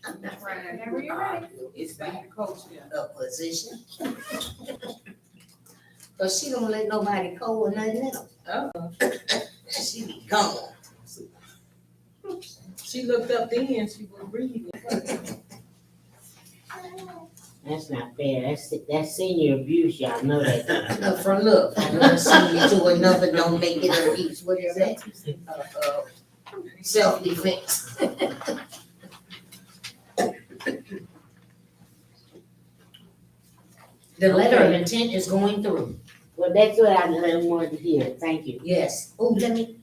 I'm not Right. Whenever you're ready. It's back Co-chair. a position. Cause she don't let nobody co or nothing else. Oh, She be gone. she looked up then, she was reading. That's not fair. That's senior abuse, y'all know that. From look, I'm gonna send you to another, don't make it abuse, what is that? Self-defense. The letter of intent is going through, Well, that's what I wanted to hear. Thank you. yes. Oh, let me,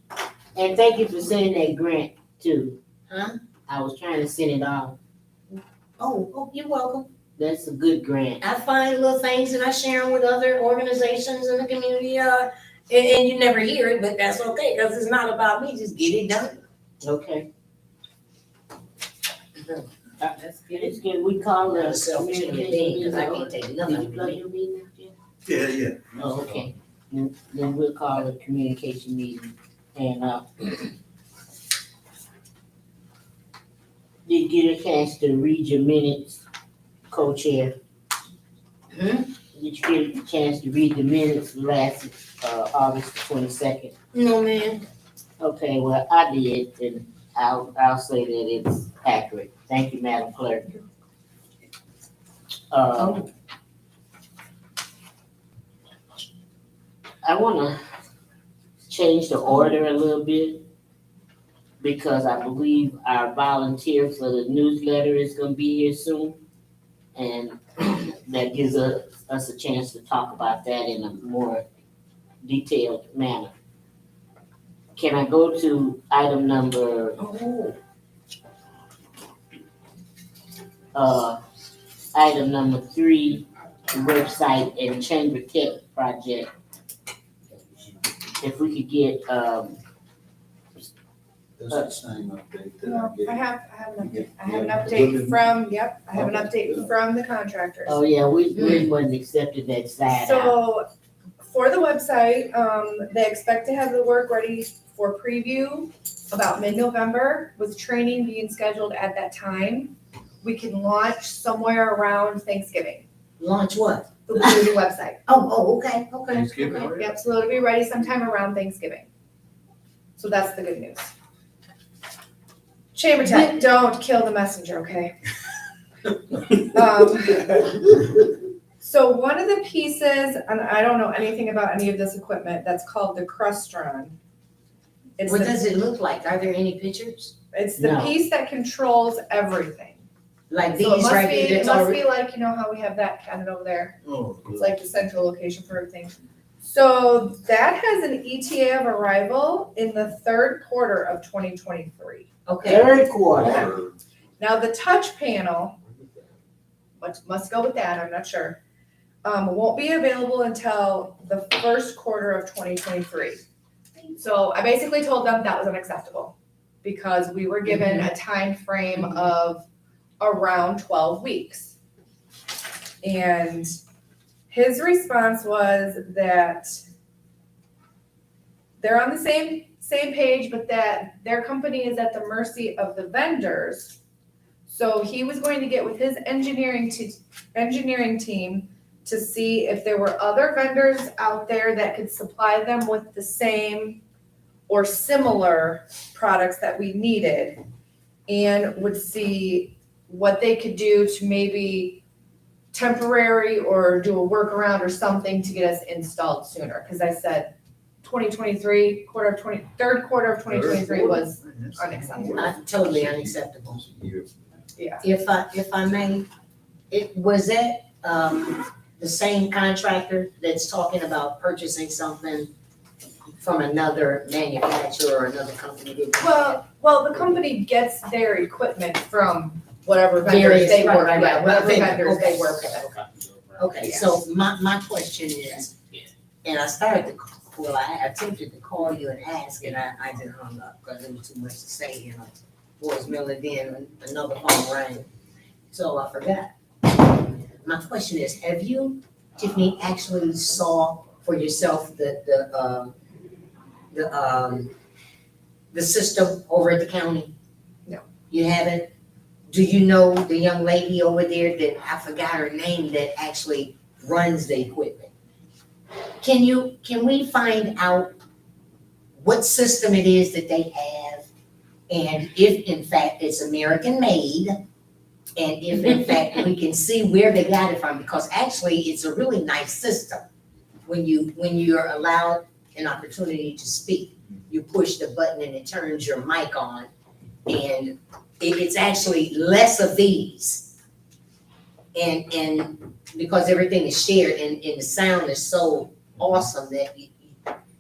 And thank you for sending that grant too. huh? I was trying to send it off. Oh, you're welcome. That's a good grant. I find little things and I share them with other organizations in the community, and you never hear it, but that's okay, cause it's not about me, just get it done. Okay. That's good. It's good. We call I'm the a selfish human being, cause I can't take Did nothing you from plug me. your meeting up, Jeff? Yeah, yeah. Oh, okay. Then we'll call a communication meeting and, did you get a chance to read your minutes, co-chair? Hmm? Did you get a chance to read the minutes last, August 22nd? No, man. Okay, well, I did, and I'll say that it's accurate. Thank you, Madam Clerk. Oh, I wanna change the order a little bit because I believe our volunteer for the newsletter is gonna be here soon. And that gives us a chance to talk about that in a more detailed manner. Can I go to item number, oh, item number 3, website and chamber tech project? If we could get, That's the same update that I No, gave. I have an update. I have an Yeah. update from, yep, I have an update from the contractors. oh yeah, we wasn't accepted that side out. So for the website, they expect to have the work ready for preview about mid-November with training being scheduled at that time. We can launch somewhere around Thanksgiving, launch what? the new website. Oh, okay, okay. Thanksgiving okay. already? Yep, so it'll be ready sometime around Thanksgiving. So that's the good news. Chamber Tech, don't kill the messenger, okay? So one of the pieces, and I don't know anything about any of this equipment, that's called the Crustron. It's What the, does it look like? Are there any pictures? it's the No. piece that controls everything. Like So it these must right be, here, it that's must already, be like, you know how we have that cabinet over there? Oh, It's good. like the central location for everything. So that has an ETA of arrival in the third quarter of 2023. okay. Third quarter, Now, the touch panel, which must go with that, I'm not sure, won't be available until the first quarter of 2023. So I basically told them that was unacceptable because we were given a time frame of around 12 weeks. And his response was that they're on the same page, but that their company is at the mercy of the vendors. So he was going to get with his engineering team to see if there were other vendors out there that could supply them with the same or similar products that we needed, and would see what they could do to maybe temporary or do a workaround or something to get us installed sooner. Because I said 2023, third quarter of 2023 was unacceptable. Totally unacceptable. Yeah. If I may, was that, the same contractor that's talking about purchasing something from another manufacturer or another company? Well, the company gets their equipment from whatever vendors Various, they work with, right, whatever vendor, vendors they okay. work with. Okay, Yeah. so my question is, and I started to, well, I attempted to call you and ask, and I just hung up because there was too much to say in a voicemail, and then another phone rang, so I forgot. My question is, have you, Tiffany, actually saw for yourself the system over at the county? No. You haven't? do you know the young lady over there that, I forgot her name, that actually runs the equipment? Can we find out what system it is that they have? And if in fact it's American made, and if in fact we can see where they got it from, because actually it's a really nice system. When you're allowed an opportunity to speak, you push the button and it turns your mic on. And it's actually less of these. And because everything is shared and the sound is so awesome that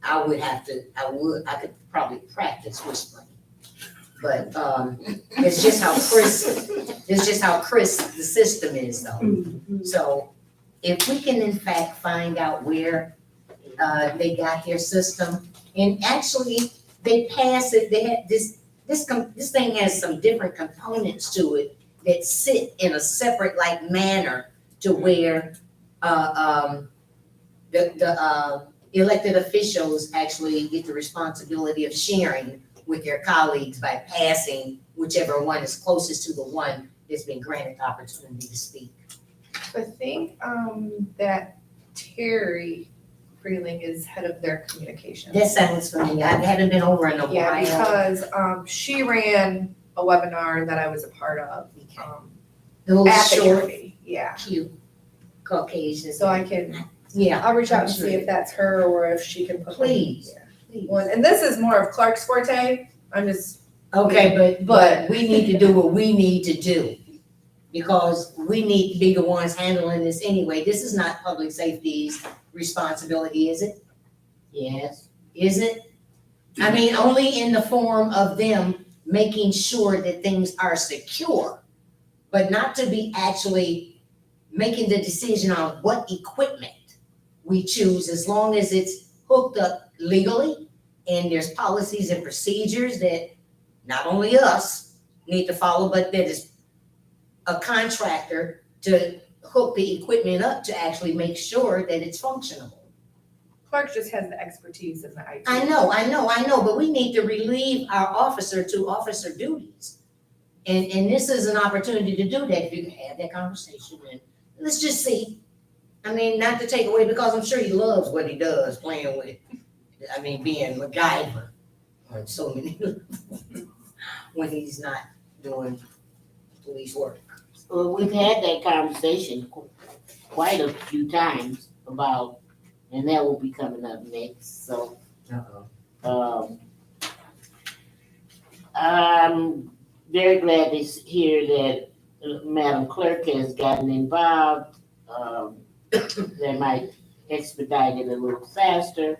I could probably practice whispering. But, it's just how crisp the system is though. So if we can in fact find out where, they got their system, and actually they pass it, they had this thing has some different components to it that sit in a separate like manner to where, the elected officials actually get the responsibility of sharing with their colleagues by passing whichever one is closest to the one that's been granted the opportunity to speak. I think, that Terry Freeling is head of their communications. That sounds familiar. I haven't been over in a while. Yeah, because, she ran a webinar that I was a part of, Those at the short, committee, yeah. cute Caucasians. So I can, Yeah. I'll reach out and I'm sure. see if that's her or if she can put. Please. Please. One, and this is more of Clark's forte, I'm just, Okay, but we need to do what we need to do. Because we need to be the ones handling this anyway. This is not public safety's responsibility, is it? Yes, Is it? I mean, only in the form of them making sure that things are secure, but not to be actually making the decision on what equipment we choose, as long as it's hooked up legally and there's policies and procedures that not only us need to follow, but that is a contractor to hook the equipment up to actually make sure that it's functional. Clark just has the expertise in the IT. I know, but we need to relieve our officer to officer duties. And this is an opportunity to do that, if you can have that conversation, and let's just see. I mean, not to take away, because I'm sure he loves what he does, playing with, being MacGyver on so many when he's not doing police work. well, we've had that conversation quite a few times about, and that will be coming up next, so. I'm very glad to hear that Madam Clerk has gotten involved. That might expedite it a little faster.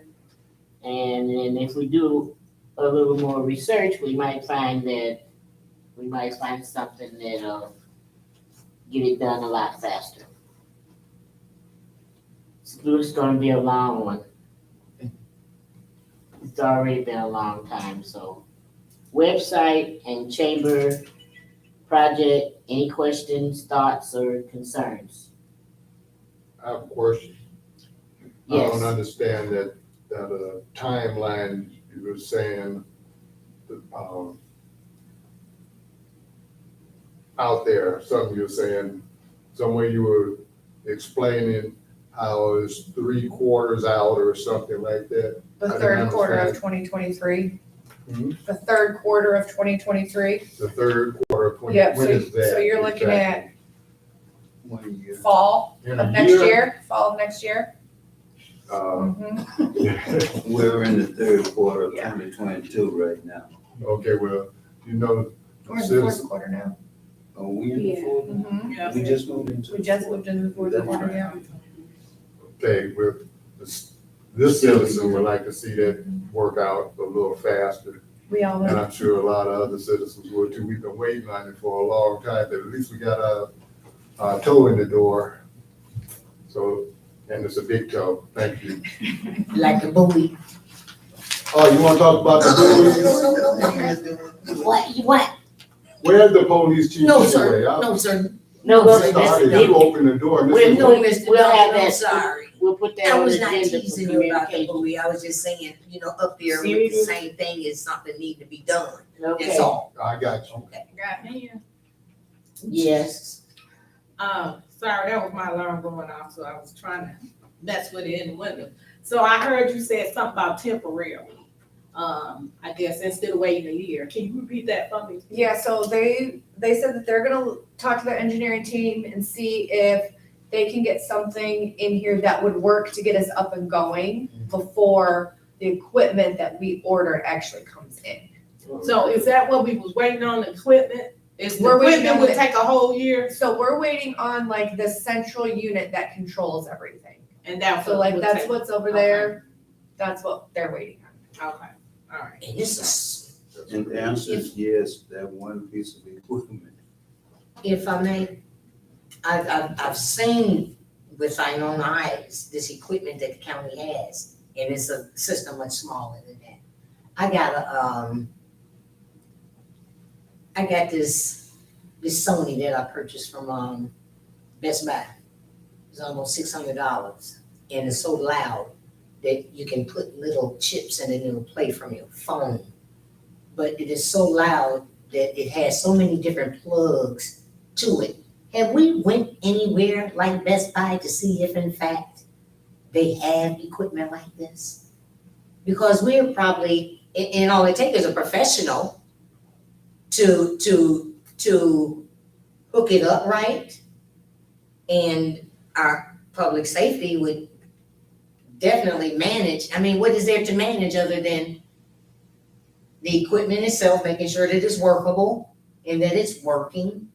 And then if we do a little more research, we might find something that'll get it done a lot faster. It's gonna be a long one. It's already been a long time, so. Website and chamber project, any questions, thoughts, or concerns? I have a question. I Yes. don't understand that timeline you were saying, out there, something you were saying, somewhere you were explaining how it's 3/4 out or something like that. The I didn't third quarter of understand. 2023. Hmm? The third quarter of 2023. The third quarter of 20, Yep, when is that? so you're looking at 1 year. fall In of a next year, fall of next year. Mhm. We're in the third quarter of Yeah. 2022 right now. Okay, well, you know, We're in the citizens, fourth quarter now. Are we in the fourth? Mhm. We just moved into. We just moved into the fourth That's quarter, right. yeah. okay, with this citizen would like to see that work out a little faster. We all And went. I'm sure a lot of other citizens would too. We've been waiting on it for a long time, but at least we got a toe in the door. So, and it's a big toe. Thank you. Like a buoy. Oh, you wanna talk about the police? What? Where's the police chief No, anyway? sir, I no, sir. No, No, sir, started, this- you opened the door. We're Mr. No, doing- Mr. we'll have Duncan, I'm that. sorry. We'll put that I on was the not agenda for teasing you about the communication. buoy. I was just saying, up there with the Seriously? same thing is something need to be done. That's Okay, all. I got you. Okay. Got hands. Yes. Sorry, that was my alarm going off, so I was trying to mess with it in the window. So I heard you said something about temporary. I guess instead of waiting a year. Can you repeat that for me? Yeah, so they said that they're gonna talk to their engineering team and see if they can get something in here that would work to get us up and going before the equipment that we ordered actually comes in. So is that what we was waiting on, the equipment? Is the We're waiting equipment on would the- take a whole year? So we're waiting on like the central unit that controls everything. And that's So what like would that's take- what's over there, that's what they're waiting on. Okay, all right. And this is, And the answer is yes, that one piece of equipment. if I may, I've seen with my own eyes, this equipment that the county has, and it's a system much smaller than that. I got this Sony that I purchased from, Best Buy. It's almost $600, and it's so loud that you can put little chips in it and it'll play from your phone. But it is so loud that it has so many different plugs to it. Have we went anywhere like Best Buy to see if in fact they have equipment like this? Because we're probably, and all it takes is a professional to hook it up right. And our public safety would definitely manage. I mean, what is there to manage other than the equipment itself, making sure that it's workable and that it's working?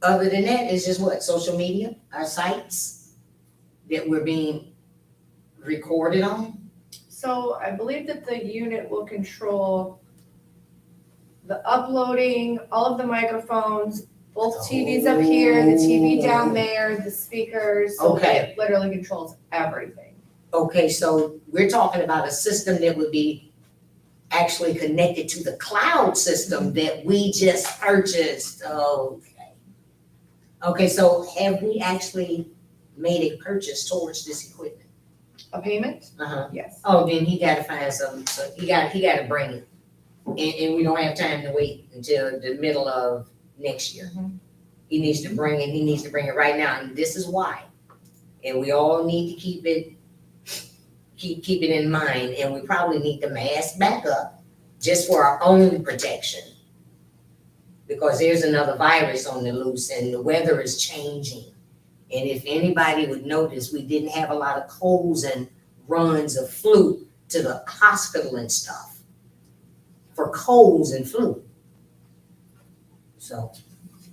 Other than that, it's just what, social media, our sites that we're being recorded on? So I believe that the unit will control the uploading, all of the microphones, both TVs up here, the TV down there, the speakers. So Okay. it literally controls everything. Okay, so we're talking about a system that would be actually connected to the cloud system that we just purchased. Okay. Okay, so have we actually made a purchase towards this equipment? A payment? Uh-huh. Yes. Oh, then he gotta find something, so he gotta bring it. And we don't have time to wait until the middle of next year. He needs to bring it right now, and this is why. And we all need to keep it in mind, and we probably need to mask back up just for our own protection. Because there's another virus on the loose and the weather is changing. And if anybody would notice, we didn't have a lot of colds and runs of flu to the hospital and stuff for colds and flu. So,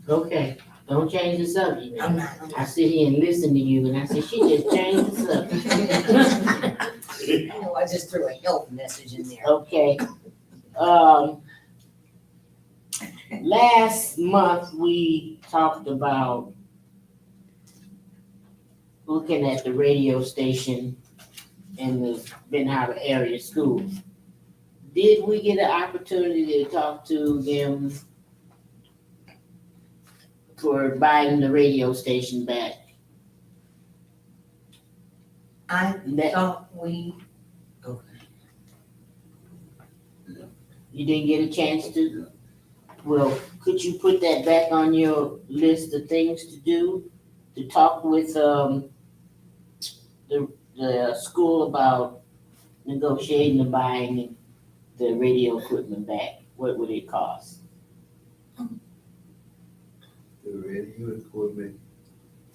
Okay, don't change the subject. I'm not. I sit here and listen to you and I say, she just changed the subject. I know, I just threw a health message in there. Okay. Last month, we talked about looking at the radio station in the Benharbor area schools. Did we get an opportunity to talk to them for buying the radio station back? I That, thought we, you didn't get a chance to? Well, could you put that back on your list of things to do? To talk with, the school about negotiating and buying the radio equipment back? What would it cost? The radio equipment,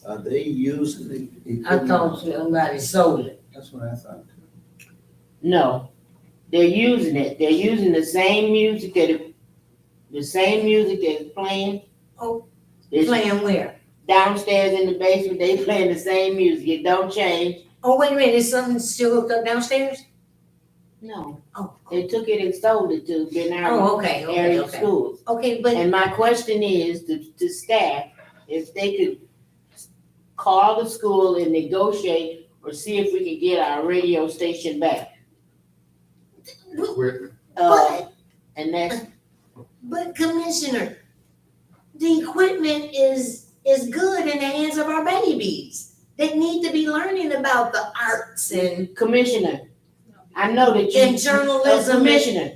are they using the I equipment? thought somebody sold it. That's what I thought. No, they're using it. They're using the same music that's playing. Oh, It's Playing where? downstairs in the basement, they playing the same music. It don't change. Oh, wait a minute, is something still hooked up downstairs? No, Oh, they took it and sold it to Benharbor oh, okay, area okay. schools. Okay, but, And my question is to staff, if they could call the school and negotiate or see if we could get our radio station back. Equipment. And that's, but Commissioner, the equipment is good in the hands of our babies that need to be learning about the arts and Commissioner, I know that you. And journalism. Commissioner,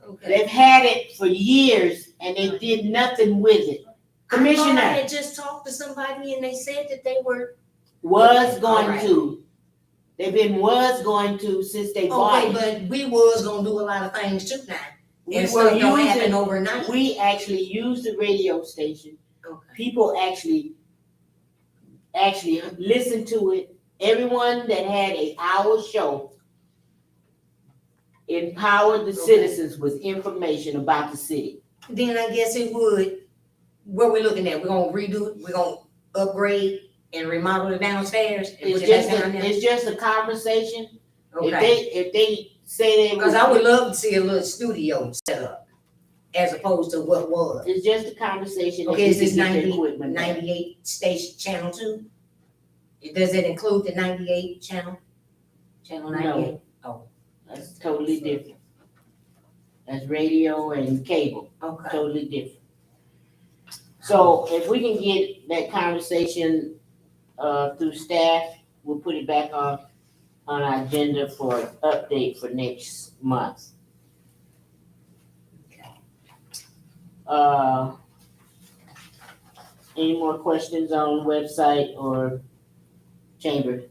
Okay. they've had it for years and they did nothing with it. I thought I Commissioner had just talked to somebody and they said that they were, was going Alright. to. Was going to since they bought okay, it. but we was gonna do a lot of things too now. We And were stuff don't happen using, overnight. we actually used the radio station. Okay. People actually listened to it. Everyone that had an hour show empowered the citizens with information about the city. Then I guess it would, what we looking at, we're gonna redo it, we're gonna upgrade and remodel it downstairs? and It's put it just back down there? it's just a conversation. Okay, If they say they cause I would love to see a little studio set up, as opposed to what was. it's just a conversation. Okay, is this They can get the 90 equipment back. 98 station, channel 2? Does it include the 98 channel? Channel 98? That's totally different. That's radio and cable, Okay, totally different. So if we can get that conversation, through staff, we'll put it back on our agenda for update for next month. Uh, any more questions on website or chamber?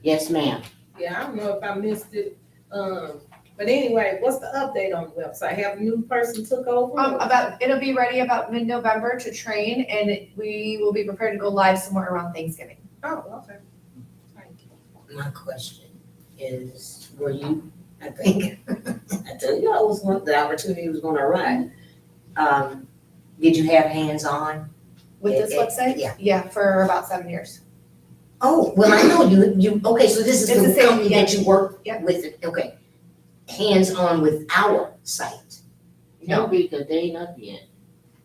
Yes, ma'am. Yeah, I don't know if I missed it, but anyway, what's the update on the website? Have a new person took over? It'll be ready about mid-November to train, and we will be prepared to go live somewhere around Thanksgiving. Oh, okay. Thank you. my question is, were you, I think, I told you I was one, the opportunity was gonna arise. Did you have hands-on? With this website? Yeah. Yeah, for about 7 years. Oh, well, I know you, okay, so this is It's the the same, company that you work yeah. with, okay. Hands-on with our site. No, because they ain't up yet.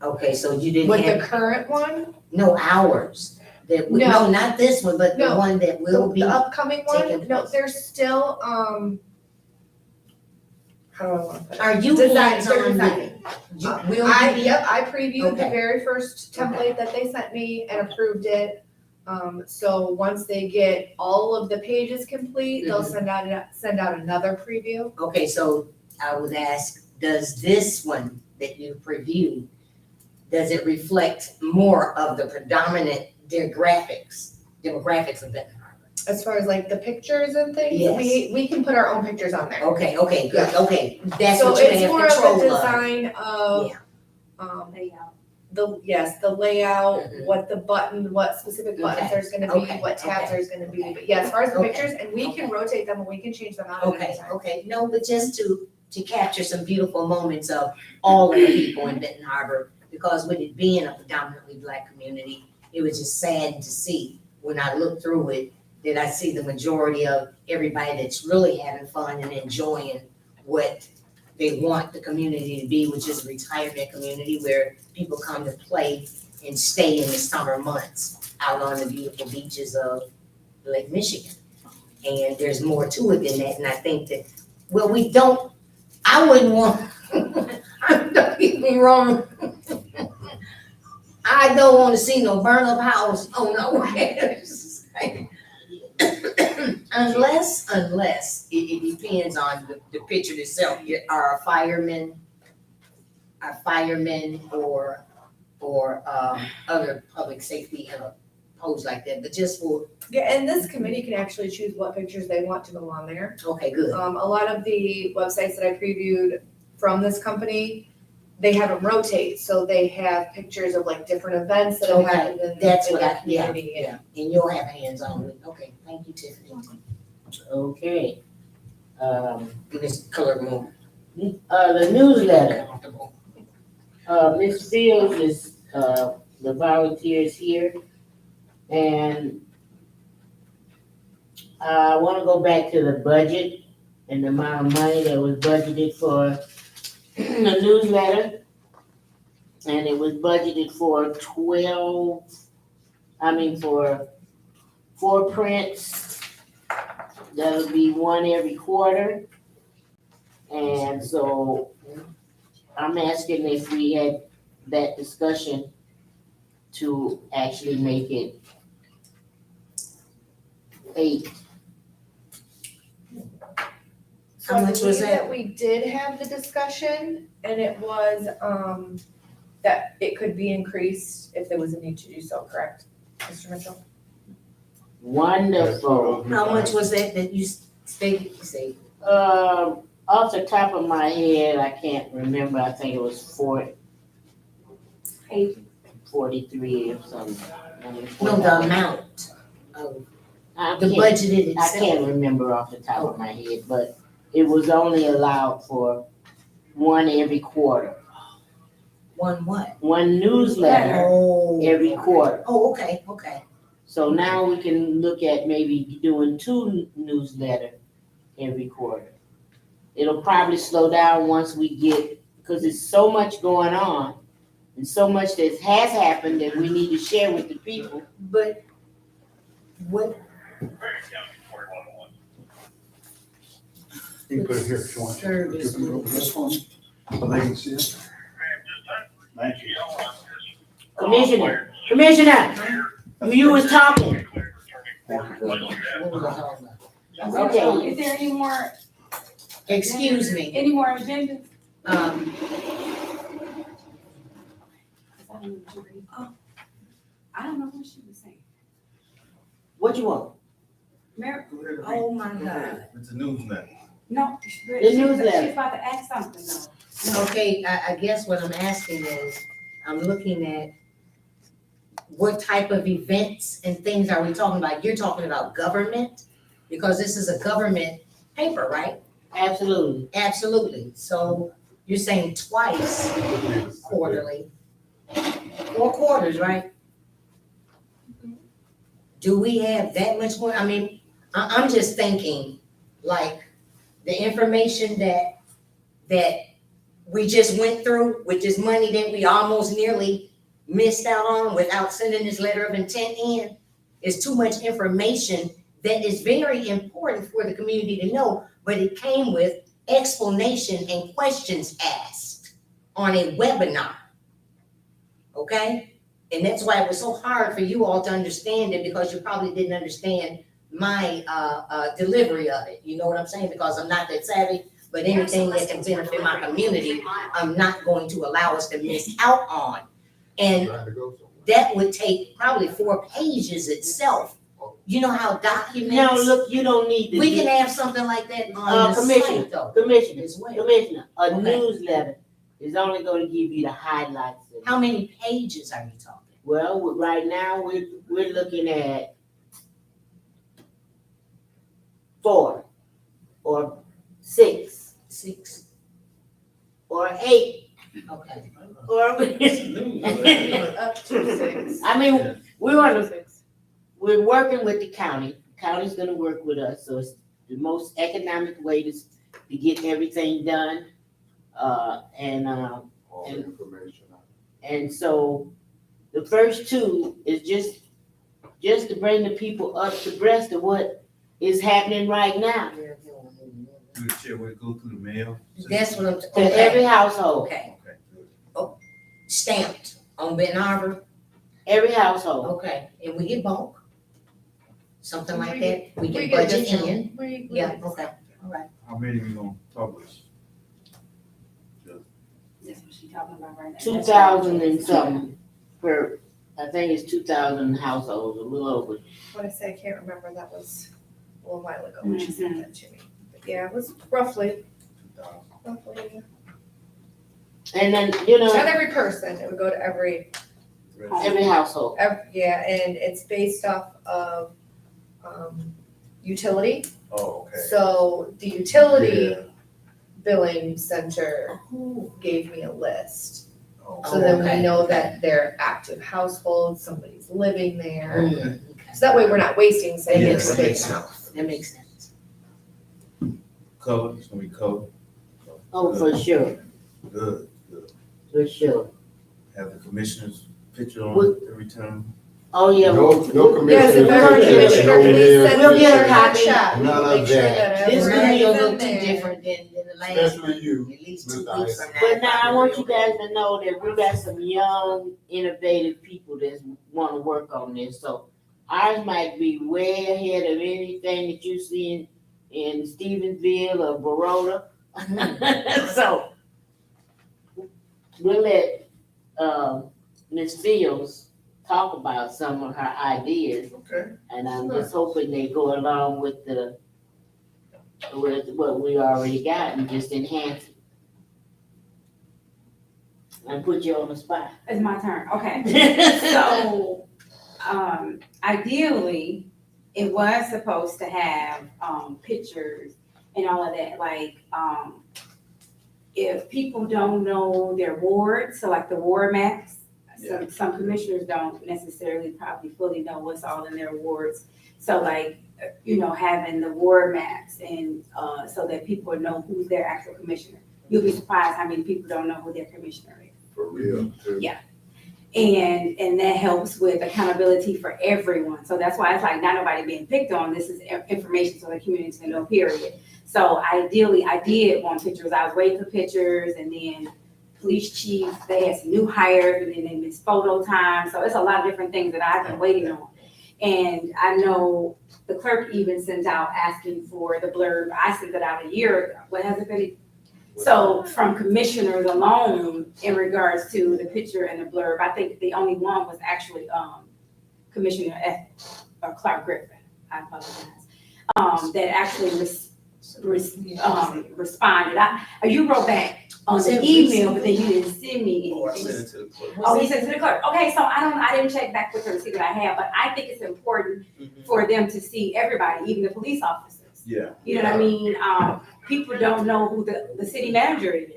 Okay, so you didn't With have, the current one, no, ours. That, No. no, not this one, but the No. one that will be. the upcoming taking one, no, place. there's still, how do I want to put it? Are you Design, they're hands-on with designing. it? Will you be? I previewed the Okay. very first template that they sent me and approved it. So once they get all of the pages complete, they'll Mm-hmm. send out another preview. Okay, so I would ask, does this one that you previewed, does it reflect more of the predominant demographics of Benton Harbor? As far as like the pictures and things, Yes. we can put our own pictures on there. Okay, good, okay, that's So what you it's have more of control the of. design of, Layout. the layout, Mhm. what specific buttons Okay, there's gonna be, okay, what tabs okay. there's gonna be. But yeah, as far as the Okay, pictures, and we can rotate them and we can change them out at any Okay, time. okay, no, but just to capture some beautiful moments of all of the people in Benton Harbor, because with it being a predominantly Black community, it was just sad to see, when I looked through it, that I see the majority of everybody that's really having fun and enjoying what they want the community to be, which is a retirement community where people come to play and stay in the summer months out on the beautiful beaches of Lake Michigan. And there's more to it than that, and I think that, well, I wouldn't want, don't get me wrong. I don't wanna see no burn up house on nowhere. Unless it depends on the picture itself, are firemen or other public safety in a pose like that, but just for, Yeah, and this committee can actually choose what pictures they want to go on there. okay, good. A lot of the websites that I previewed from this company, they have them rotate, so they have pictures of like different events that have Okay, happened in that's in what their I, yeah, community. yeah, and you'll have hands on it, okay, thank you, Tiffany. Okay. This color more The newsletter, comfortable. Ms. Fields is, the volunteers here. And I wanna go back to the budget and the amount of money that was budgeted for the newsletter. And it was budgeted for 4 prints. That'll be 1 every quarter. And so I'm asking if we had that discussion to actually make it 8. So How I much was believe that? We did have the discussion and it was, that it could be increased if there was a need to do so, correct, Mr. Mitchell? Wonderful. How much was that you stated, you say? Off the top of my head, I can't remember, I think it was 43 or something. No, the amount of, I the can't- budgeted I itself. can't remember off the top of my head, but it was only allowed for one every quarter. One what? One newsletter Oh. every quarter. Oh, okay, okay. So now we can look at maybe doing 2 newsletter every quarter. It'll probably slow down once we get, because there's so much going on and so much that has happened that we need to share with the people. But what? You can put it here if you want. Service. This one, so they can see it. Thank you. Commissioner, you was talking. What was I talking about? Okay. Is there any more, Excuse me, any more agendas? I don't know what she was saying. What you want? Mary, oh my God. It's a newsletter. no, The she's newsletter. about to ask something though. Okay, I guess what I'm asking is, I'm looking at what type of events and things are we talking about? You're talking about government? Because this is a government paper, right? Absolutely. Absolutely. So you're saying twice quarterly, 4 quarters, right? Do we have that much more? I mean, I'm just thinking, like, the information that we just went through with this money that we almost nearly missed out on without sending this letter of intent in, is too much information that is very important for the community to know, but it came with explanation and questions asked on a webinar. Okay? And that's why it was so hard for you all to understand it, because you probably didn't understand my delivery of it. You know what I'm saying? Because I'm not that savvy, but anything that can benefit my community, I'm not going to allow us to miss out on. And Trying to go somewhere. that would take probably 4 pages itself. You know how documents. No, look, you don't need to. We do- can have something like that on the Commissioner, site though, Commissioner, as well. Commissioner, a Okay. newsletter is only gonna give you the highlights. of it. How many pages are you talking? Well, right now, we're looking at 4 or 6 6? or 8 Okay. or. Up to 6. I mean, we're working with the county. County's gonna work with us, so it's the most economic way to get everything done. All the information. And so the first 2 is just to bring the people up to breast of what is happening right now Through the chair, would it go through the mail? That's what I'm, to every okay, household, okay. Okay, good. Stamped on Benton Harbor, every household. okay, and we get bulk. Something like that, we We can get budget discount. in, We yeah, get okay, all right. How many we gonna publish? That's what she's talking about right now. 2,000 and something per, I think it's 2,000 households, a little over. What I say, I can't remember, that was a little while ago when she sent that to me. But yeah, it was roughly. And then, you know, Not every person, it would go to every, every household. yeah, and it's based off of, utility. Oh, okay. So the utility Yeah. billing center Oh, gave me a list. Oh, So then okay. we know that they're active households, somebody's living there. okay. So that way we're not wasting That savings makes space. sense, that makes sense. Covered, it's gonna be covered. Oh, for sure, Good, good. for sure. Have the commissioner's picture on What- it every time. Oh, yeah. No, no Yes, if commissioner. every Yeah. commissioner, over please there, send We'll me get a their copy. headshot. We None will of make sure that. that This everybody's video in look too there. different than the last Especially one, you, at least 2 Mr. weeks Ice. from now. But now I want you guys to know that we got some young, innovative people that wanna work on this, so ours might be way ahead of anything that you see in Stevensville or Baroda. So we'll let, Ms. Fields talk about some of her ideas. Okay. And I'm just hoping they go along with what we already got and just enhance it. And put you on the spot. It's my turn, okay. So, ideally, it was supposed to have, pictures and all of that, like, if people don't know their wards, so like the ward maps, some commissioners don't necessarily probably fully know what's all in their wards. So like, having the ward maps and, so that people know who's their actual commissioner. You'll be surprised how many people don't know who their commissioner is. For real, too. Yeah. And that helps with accountability for everyone. So that's why it's like not nobody being picked on. This is information so the community can know, period. So ideally, I did want pictures. I was waiting for pictures, and then police chief, they had some new hires, and then they missed photo time. So it's a lot of different things that I've been waiting on. And I know the clerk even sent out asking for the blurb. I sent it out a year ago. What has it been? So from commissioners alone, in regards to the picture and the blurb, I think the only one was actually, Commissioner Clark Griffin, I apologize, that actually responded. You wrote back on the email, but then you didn't send me Oh, I anything. sent it to the clerk. Oh, he sent it to the clerk. Okay, so I didn't check back with her to see what I have, but I think it's important for them to see everybody, even the police officers. Yeah. You know what I mean? People don't know who the city manager is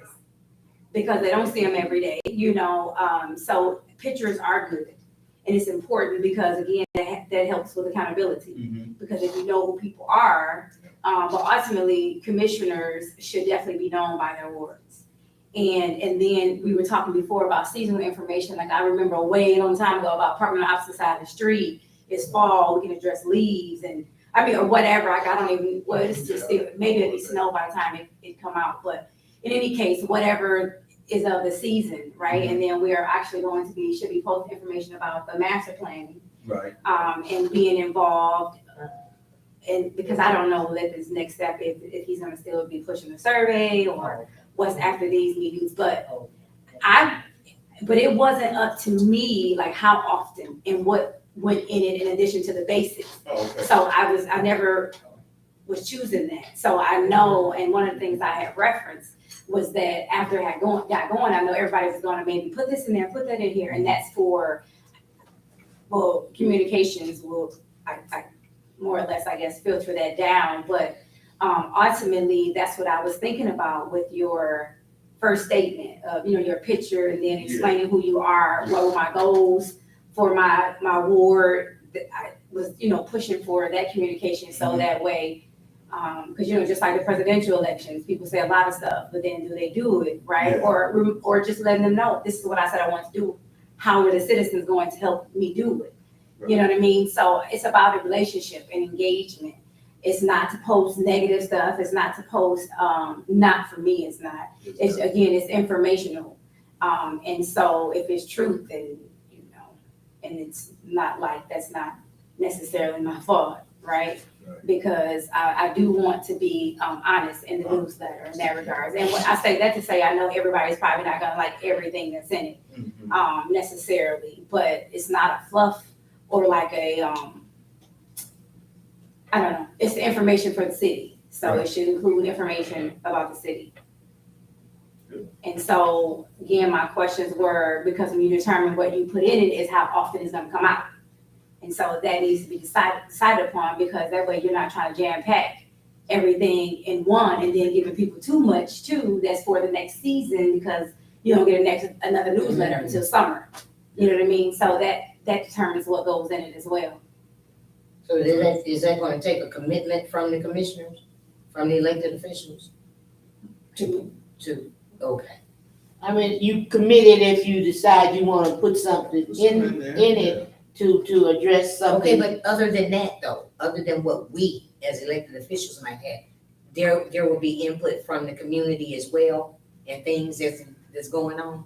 because they don't see him every day, so pictures are good. And it's important because again, that helps with accountability. Because if you know who people are, but ultimately commissioners should definitely be known by their wards. And then we were talking before about seasonal information. Like I remember way a long time ago about parking on the opposite side of the street. It's fall, we can address leaves or whatever. I don't even, well, it's just still, maybe it'll be snow by the time it come out. But in any case, whatever is of the season, right? And then we are actually should be posting information about the master planning. Right. And being involved. And because I don't know that this next step, if he's gonna still be pushing the survey or what's after these meetings, but it wasn't up to me, like how often and what went in it in addition to the basics. Oh, okay. So I never was choosing that. So I know, and one of the things I had referenced was that after I got going, I know everybody was gonna maybe put this in there, put that in here, and that's for, communications I more or less, I guess, filter that down. But ultimately, that's what I was thinking about with your first statement of, your picture and then explaining who you are, what were my goals for my ward. I was, pushing for that communication so that way, because, just like the presidential elections, people say a lot of stuff, but then do they do it, right? Yeah. Or just letting them know, this is what I said I want to do. How are the citizens going to help me do it? You know what I mean? So it's about a relationship and engagement. It's not to post negative stuff. It's not to post, not for me, it's not. It's informational. And so if it's truth, then, and it's not like, that's not necessarily my fault, right? Because I do want to be honest in the newsletter in that regards. And when I say that to say, I know everybody's probably not gonna like everything that's in it necessarily, but it's not a fluff or like a, I don't know, it's the information for the city. So it should include information about the city. And so, again, my questions were, because when you determine what you put in it is how often it's gonna come out. And so that needs to be decided upon, because that way you're not trying to jam pack everything in one and then giving people too much too, that's for the next season, because you don't get another newsletter until summer. You know what I mean? So that determines what goes in it as well. So is that gonna take a commitment from the commissioners, from the elected officials? Okay. I mean, you committed if you decide you wanna put something in it to address something. Okay, but other than that though, other than what we as elected officials might have, there will be input from the community as well and things that's going on?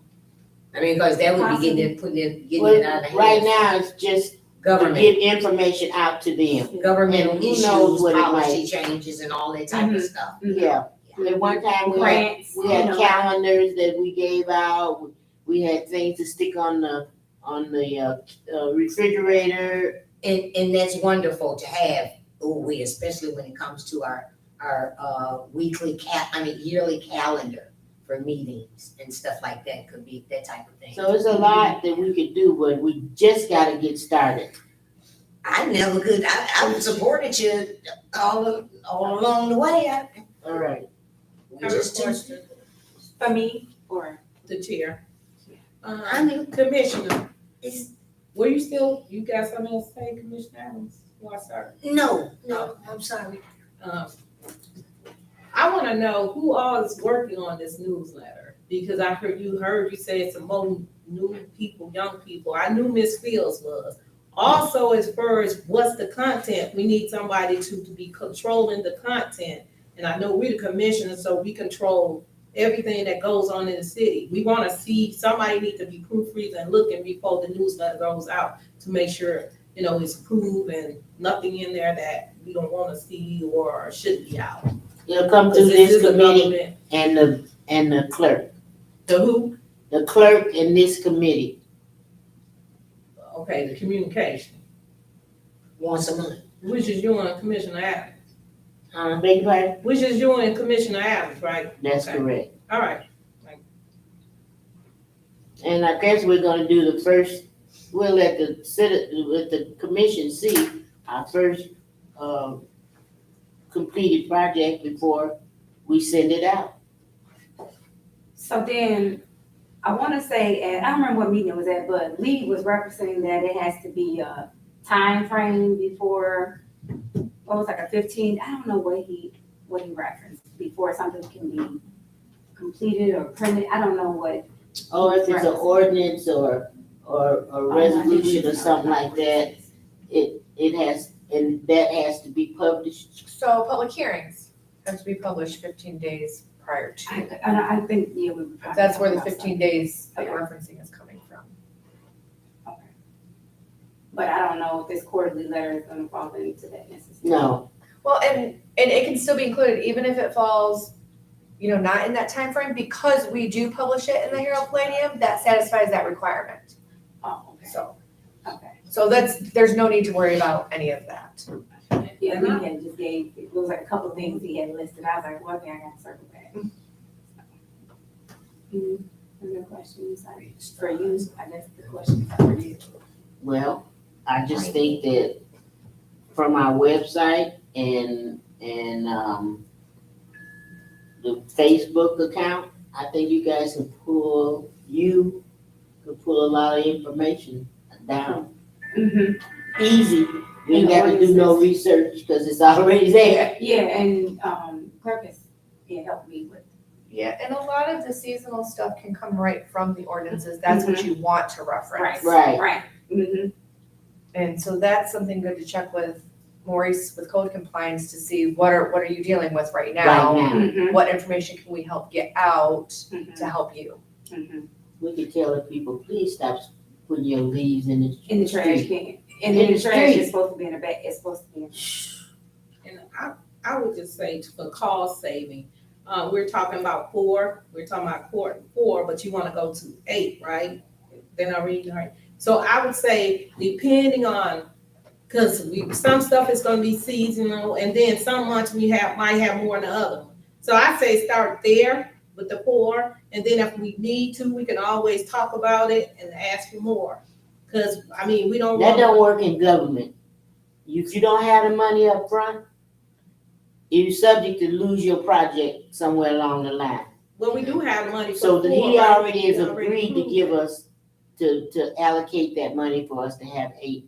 I mean, because that would be getting it out of the hands. Right now, it's just Government, get information out to them. governmental And who issues, knows what it policy changes and all that type of stuff. Yeah, at one time Grants, we had you know. calendars that we gave out, we had things to stick on the refrigerator. And that's wonderful to have, especially when it comes to our yearly calendar for meetings and stuff like that, could be that type of thing. So it's a lot that we could do, but we just gotta get started. I never could, I supported you all along the way. All right. I have a question, For me, or the chair. I knew. Commissioner, It's, you got something else to say, Commissioner Adams? Before I start. no, I'm sorry. I wanna know who all is working on this newsletter, because I heard you say some more new people, young people. I knew Miss Fields was. Also, as far as what's the content, we need somebody to be controlling the content. And I know we're the commissioner, so we control everything that goes on in the city. We wanna see, somebody need to be proofreading and looking before the newsletter goes out to make sure, it's approved and nothing in there that we don't wanna see or should be out. It'll come through 'Cause this is a committee government- and the clerk. The who? The clerk in this committee. Okay, the communication, Once a month. which is you and Commissioner Adams, Beg your pardon? which is you and Commissioner Adams, right? That's Okay. correct. All right. And I guess we're gonna do the first, we'll let the commission see our first, completed project before we send it out. so then, I wanna say, and I don't remember what meeting it was at, but Lee was referencing that it has to be a time frame before, what was like a 15, I don't know what he referenced, before something can be completed or printed, I don't know what. Or if it's an ordinance or a resolution or something like that, it has, and that has to be published. So public hearings have to be published 15 days prior to. I think, yeah, we would probably. That's where the talk about 15 days that you're referencing is coming from. something. Okay. But I don't know if this quarterly letter is gonna fall into that necessarily. No, Well, and it can still be included even if it falls, not in that time frame, because we do publish it in the Herald Palladium, that satisfies that requirement. Oh, okay, So, okay. there's no need to worry about any of that. Yeah, Lee had just gave, it was like a couple of things he had listed, I was like, well, okay, I gotta circle back. Other questions, for you, I guess the questions are for you. well, I just think that from our website and the Facebook account, I think you guys can pull a lot of information down. Easy. You ain't got to do no research because it's already there. Yeah, and, Clerk has, helped me with. Yeah, and a lot of the seasonal stuff can come right from the ordinances. That's what you want to reference. Right. Right. Mm-hmm. And so that's something good to check with Maurice with code compliance to see what are you dealing with right now? Right now, Mm-hmm. What information can we help get out to help you? Mm-hmm. we could tell the people, please stop putting your leaves in the. In the trash can, and then the trash is supposed to be in the back, it's supposed to be in. And I would just say for cost saving, we're talking about four, but you wanna go to 8, right? Then I read, right? So I would say, depending on, cause some stuff is gonna be seasonal, and then some months might have more than the other one. So I say start there with the 4, and then if we need to, we can always talk about it and ask for more. Cause, we don't That want. don't work in government. If you don't have the money up front, you're subject to lose your project somewhere along the line. Well, we do have money for So that he 4, right? already has We already agreed to approved give it. us, to allocate that money for us to have 8.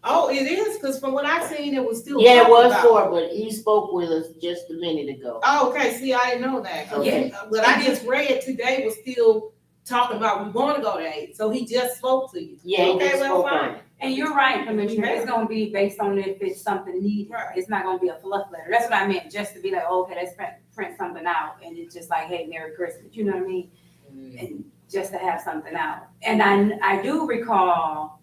Oh, it is, because from what I seen, it was still. Yeah, it was talked about. 4, but he spoke with us just a minute ago. Oh, okay, see, I didn't know that. Okay. What I just read today was still talking about we want to go to 8, so he just spoke to you. Yeah, he Okay, just well, spoke on fine. it. And you're right, Commissioner, it's gonna be based on if it's something needed, Right. it's not gonna be a fluff letter, that's what I meant, just to be like, oh, okay, let's print something out, and it's just like, hey, Merry Christmas, you know what I mean? And just to have something out, and I do recall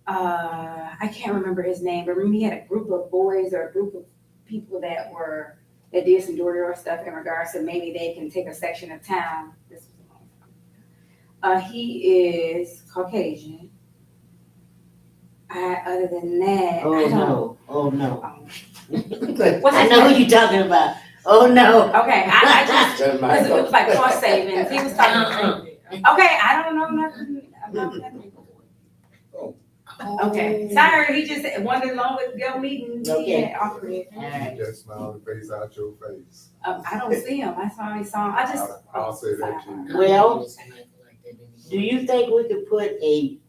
I can't remember his name, but remember he had a group of boys or a group of people that did some door-to-door stuff in regards to maybe they can take a section of town. This was a long time ago. He is Caucasian. Other than that, Oh, I don't. no, oh, no. What's I his know name? who you're talking about. Oh, no. Okay, I just, That might because it was like cost savings, he was talking. Okay, I don't know nothing about that. Okay, sorry, he just, one of the longest go meetings he Okay. had offered it. Alright. You just smile and face out your face. I don't see him, I saw his song, I just. I'll say that to you. Well, do you think we could put a,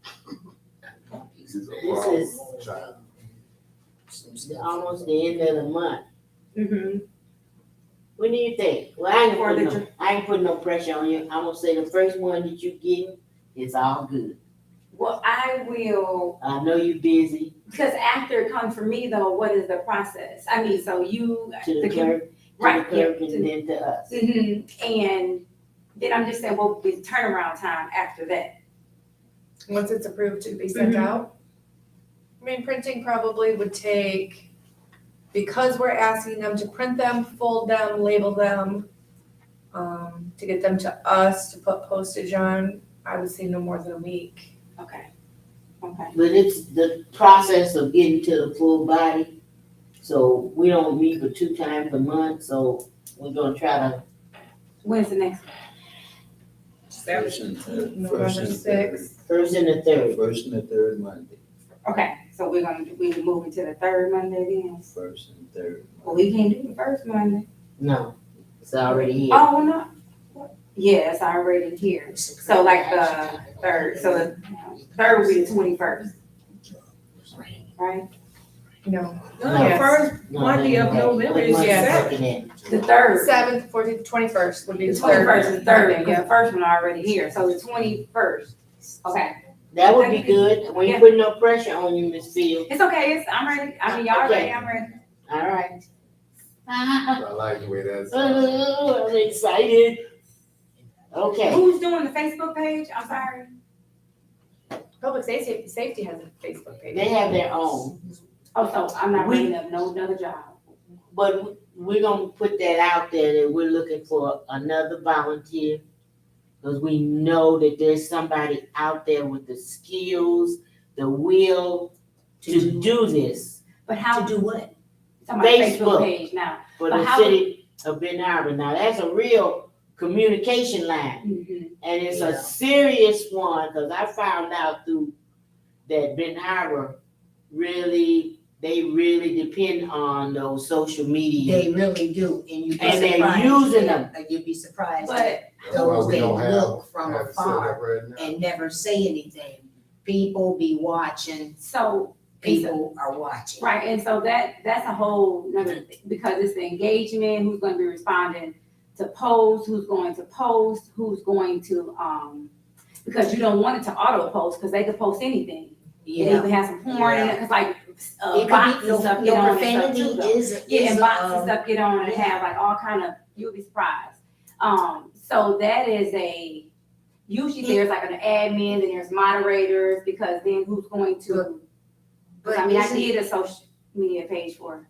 He's a this is problem child. almost the end of the month? Mhm. What do you think? Well, I ain't putting no pressure on you. I'm gonna say the first one that you get is all good. Well, I will, I know you busy because after it comes from me though, what is the process? I mean, so you. to the clerk, Right, and yeah, then to us. And then I'm just saying, what would be the turnaround time after that? Once it's approved to be sent Mhm. out. I mean, printing probably would take, because we're asking them to print them, fold them, label them, to get them to us to put postage on, I would say no more than a week. Okay. Okay. But it's the process of getting to the full body. So we don't meet but 2 times a month, so we're gonna try to, When's the next? First and third. November First and third. 6th. first and the third. First and the third Monday. Okay, so we move into the third Monday then? First and third. Well, we can't do the first Monday. No, it's already here. Oh, no. Yeah, it's already here. So like the third, so the third will be the 21st. Right? No, No, Yes. first No, Monday of they- November what is month yeah. Saturday. looking at? The third. 7th, 14th, 21st would be The the third. 21st is third, yeah, first one already here, so the 21st. Okay, That would be good. We ain't putting no pressure on you, Miss Field. it's okay, I'm ready. I mean, y'all ready, I'm ready. All right. I like the way that's. Oh, I'm excited. Okay. Who's doing the Facebook page? I'm sorry. Public safety has a Facebook page. They have their own, Oh, so I'm not bringing up no another job. but we're gonna put that out there that we're looking for another volunteer. Cause we know that there's somebody out there with the skills, the will to do this But how? To do what? Somebody Facebook. Facebook page now. for But the how- city of Ben Harbor. Now, that's a real communication line. Mhm. And it's Yeah. a serious one, cause I found out through that Ben Harbor they really depend on those social media. They really do, and you'd be And they're surprised. using them. You'd be surprised. But, That's why Those we that don't look from have it set afar up right now. and never say anything. People be watching, so, people are watching. right, and so that's a whole nother, because it's the engagement, who's gonna be responding to posts, who's going to post, who's going to, because you don't want it to auto post, because they could post anything. It Yeah. even has some porn in it, cause like, It bots could and be, no, stuff no get on and profanity stuff too, though. is, Yeah, and bots and is, stuff get on and have like all kind of, you'll be surprised. So that is usually there's like an admin and there's moderators, because then who's going to, but I mean, I isn't, did a social media page for.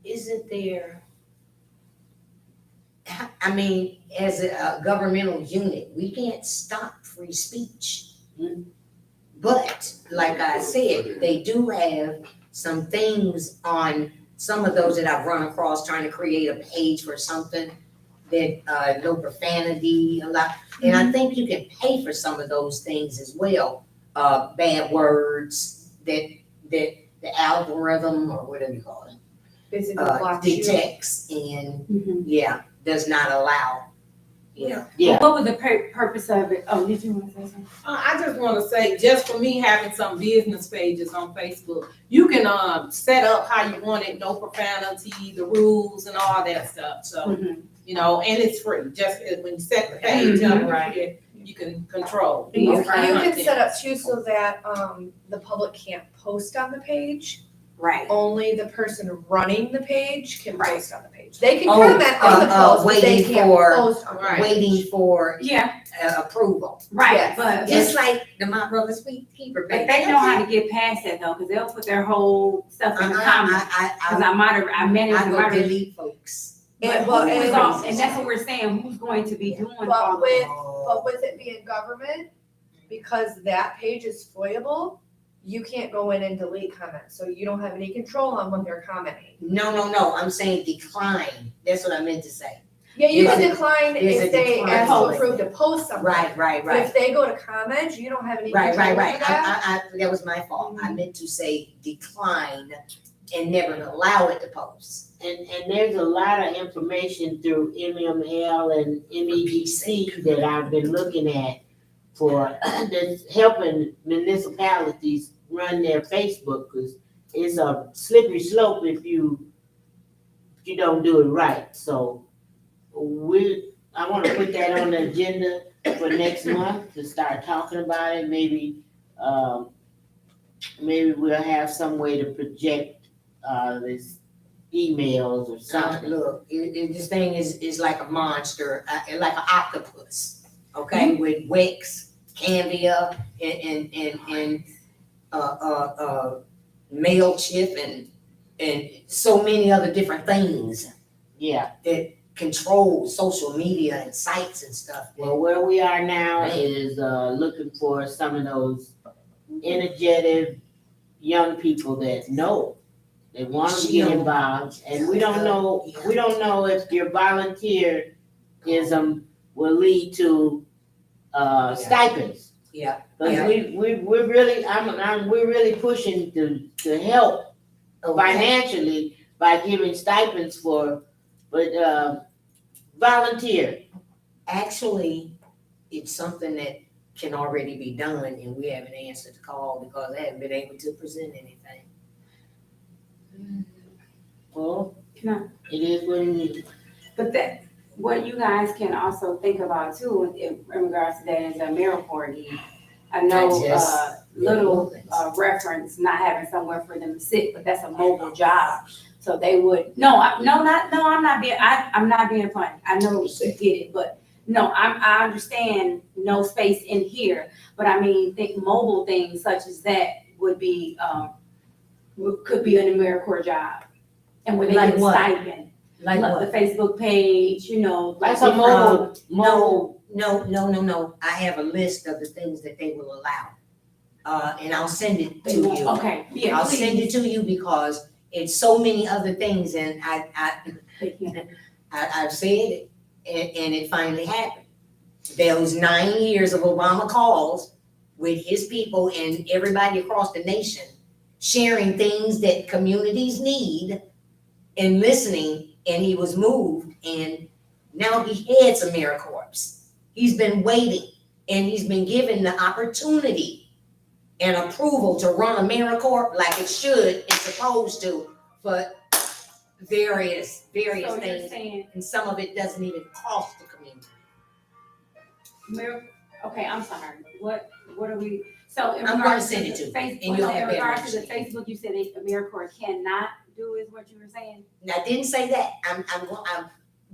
isn't there? I mean, as a governmental unit, we can't stop free speech. Mm. But, like I said, they do have some things on some of those that I've run across trying to create a page for something that, no profanity, a lot. And I think you can pay for some of those things as well. Bad words that the algorithm or whatever you call it, Basically blocks you. detects and, yeah, does not allow. Yeah. Yeah. What was the purpose of it? Oh, did you want to say something? I just wanna say, just for me having some business pages on Facebook, you can, set up how you want it, no profanity, the rules and all that stuff, so, you know, and it's free, just when you set the page up, Right. you can control. You those kind of can things. set up too so that, the public can't post on the page. Right. only the person running the page can post on the page. They can Oh, comment on the post, but they waiting can't for- post on the Right. page. Waiting for Yeah, approval. right, Yes. but, Just like the My Brother Sweet Keeper but page. they know how to get past that though, cause they'll put their whole stuff in the comments. Cause I manage I and go moderate. delete folks. But And- who but- is and- all, and that's what we're saying, who's going to be doing But all of with- that? But with it being government, because that page is foilable, you can't go in and delete comments, so you don't have any control on what they're commenting. No, I'm saying decline. That's what I meant to say. Yeah, you can There's a- decline there's a if they decline ask to button. approve to post something. Right. But if they go to comments, you don't have any Right. control over I, that. that was my fault. I meant to say decline and never allow it to post. And there's a lot of information through MML and MEDC that I've been looking at for, that's helping municipalities run their Facebook, cause it's a slippery slope if you don't do it right, so I wanna put that on the agenda for next month to start talking about it, maybe we'll have some way to project, this emails or something. Look, this thing is like a monster, like an octopus, okay, with Wix, Canvia, and MailChimp, and so many other different things Yeah, that control social media and sites and stuff. well, where we are now is, looking for some of those energetic young people that know. They wanna get involved, and we don't know if your volunteerism will lead to, stipends. Yeah. But Yeah. we're really pushing to help financially by giving stipends but volunteer. Actually, it's something that can already be done, and we haven't answered the call because they haven't been able to present anything. Well, No. it is what it is. But that, what you guys can also think about too, in regards to that is AmeriCorps again. I know, Not just little, the reference, not having somewhere for them to sit, but that's a mobile job. So they would, I'm not being funny, I know you get it, but no, I understand no space in here. But I mean, think mobile things such as that would be, could be an AmeriCorps job. And where they Like get a what? stipend. Like The what? Facebook page, like. That's a mobile. No, I have a list of the things that they will allow. And I'll send it to you. Okay, yeah, I'll send please. it to you because it's so many other things, and I've said it, and it finally happened. Those 9 years of Obama calls with his people and everybody across the nation, sharing things that communities need and listening, and he was moved, and now he heads AmeriCorps. He's been waiting, and he's been given the opportunity and approval to run AmeriCorps like it should and supposed to, for various So you're things, saying, and some of it doesn't even cost the community. okay, I'm sorry, what are we, so in I'm gonna regards to send the it to you, Facebook, and you'll have in better regards to the understanding. Facebook, you said that AmeriCorps cannot do is what you were saying? And I didn't say that,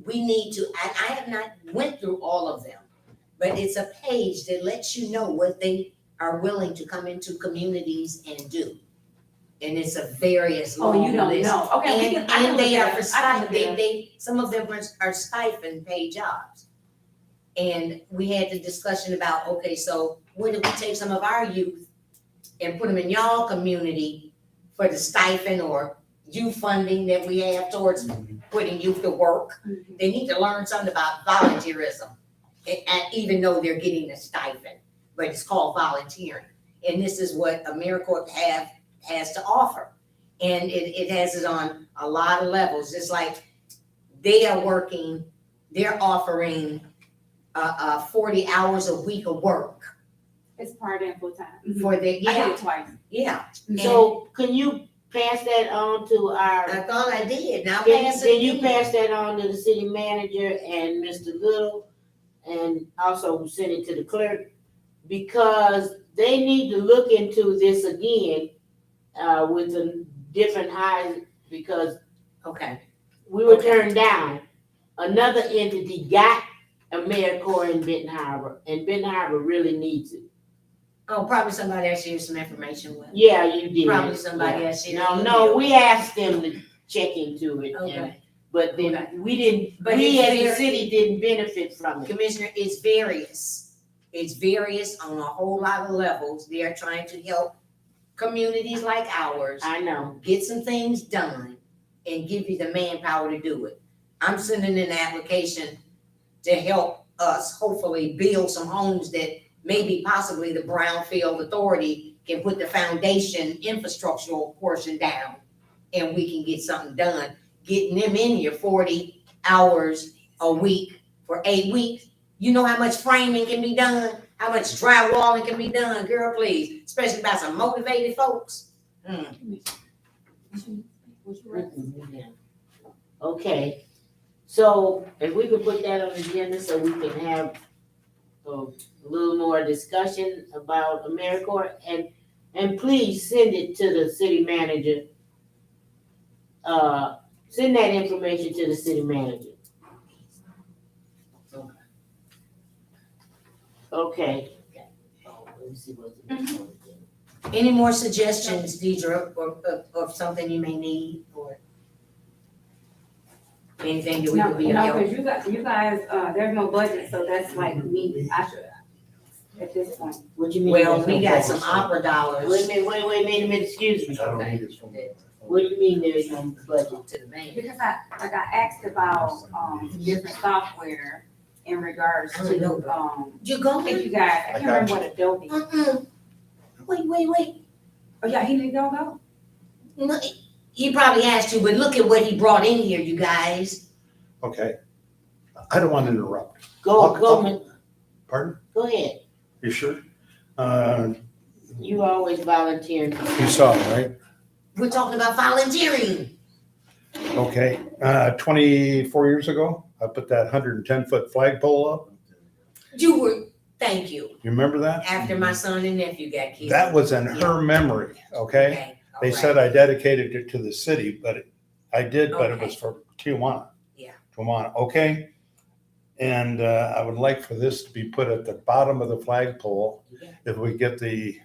we need to, I have not went through all of them, but it's a page that lets you know what they are willing to come into communities and do. And it's a various Oh, long you don't list. know, okay, we And, can, I can and look they are at for it. I can look stipend, at it. some of them are stipend paid jobs. And we had the discussion about, okay, so where do we take some of our youth and put them in y'all community for the stipend or youth funding that we have towards putting youth to work? Mhm. They need to learn something about volunteerism, and even though they're getting a stipend, but it's called volunteering. And this is what AmeriCorps has to offer. And it has it on a lot of levels, just like they're offering 40 hours a week of work It's part and full time. for the, I did it twice. yeah. So can you pass that on to our, I thought I did, now pass it. can you pass that on to the city manager and Mr. Little? And also send it to the clerk? Because they need to look into this again, with the different highs because Okay, we were Okay. turned down. Another entity got AmeriCorps in Benton Harbor, and Benton Harbor really needs it. oh, probably somebody else shared some information with. Yeah, you did. Probably somebody Yeah. else shared. No, an no, email. we asked them to check into it, and, Okay, but Okay. then we didn't, But we it's as a very- city didn't benefit from it. Commissioner, it's various. It's various on a whole lot of levels. They are trying to help communities like ours I know. get some things done and give you the manpower to do it. I'm sending in an application to help us hopefully build some homes that maybe possibly the Brownfield Authority can put the foundation infrastructural portion down and we can get something done. Getting them in here 40 hours a week for 8 weeks. You know how much framing can be done? How much drywalling can be done? Girl, please, especially by some motivated folks. Yeah. Okay, so if we could put that on the agenda so we can have a little more discussion about AmeriCorps, and please send it to the city manager. Send that information to the city manager. Okay. Oh, let me see what's in the Any more suggestions, Deidre, of something you may need or anything that we No, could be no, of help? cause you guys, there's no budget, so that's like me, I should, at this point. What you mean? Well, there's we no got budget? some opera dollars Wait a minute, wait a minute, excuse me. I don't need it from. What do you mean there's no budget? to the bank. Because I asked about, different software in regards I don't know. to, You I going? think you guys, I can't remember what Adobe. Wait. Oh, yeah, he didn't go? No, he probably asked you, but look at what he brought in here, you guys. Okay. I don't want to interrupt. Pardon? Go ahead. You sure? You always volunteer. You saw it, right? We're talking about volunteering. Okay. 24 years ago, I put that 110-foot flagpole up. You were, thank you, You remember that? after my son and nephew got killed. That was in her memory, okay? They all said right. I dedicated it to the city, but I did, but it Okay. was for Tijuana. Yeah. Tijuana, okay? And I would like for this to be put at the bottom of the flagpole. Yeah. If we get the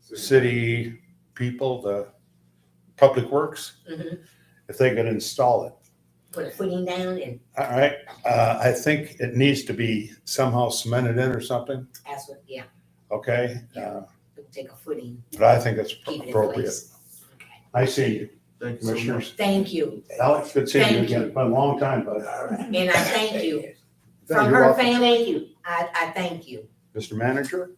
city people, the public works, Mhm. if they could install it. Put a footing down and All right, I think it needs to be somehow cemented in or something, that's what, yeah, okay? take a footing, But I think it's keep it in appropriate. place. Okay. I see you, Thank you so much. commissioners. Thank you, Alex, good seeing you Thank again. you. It's been a long time, bud. and I thank you. Thank From you. her Welcome. family, Thank you. I thank you. Mr. Manager,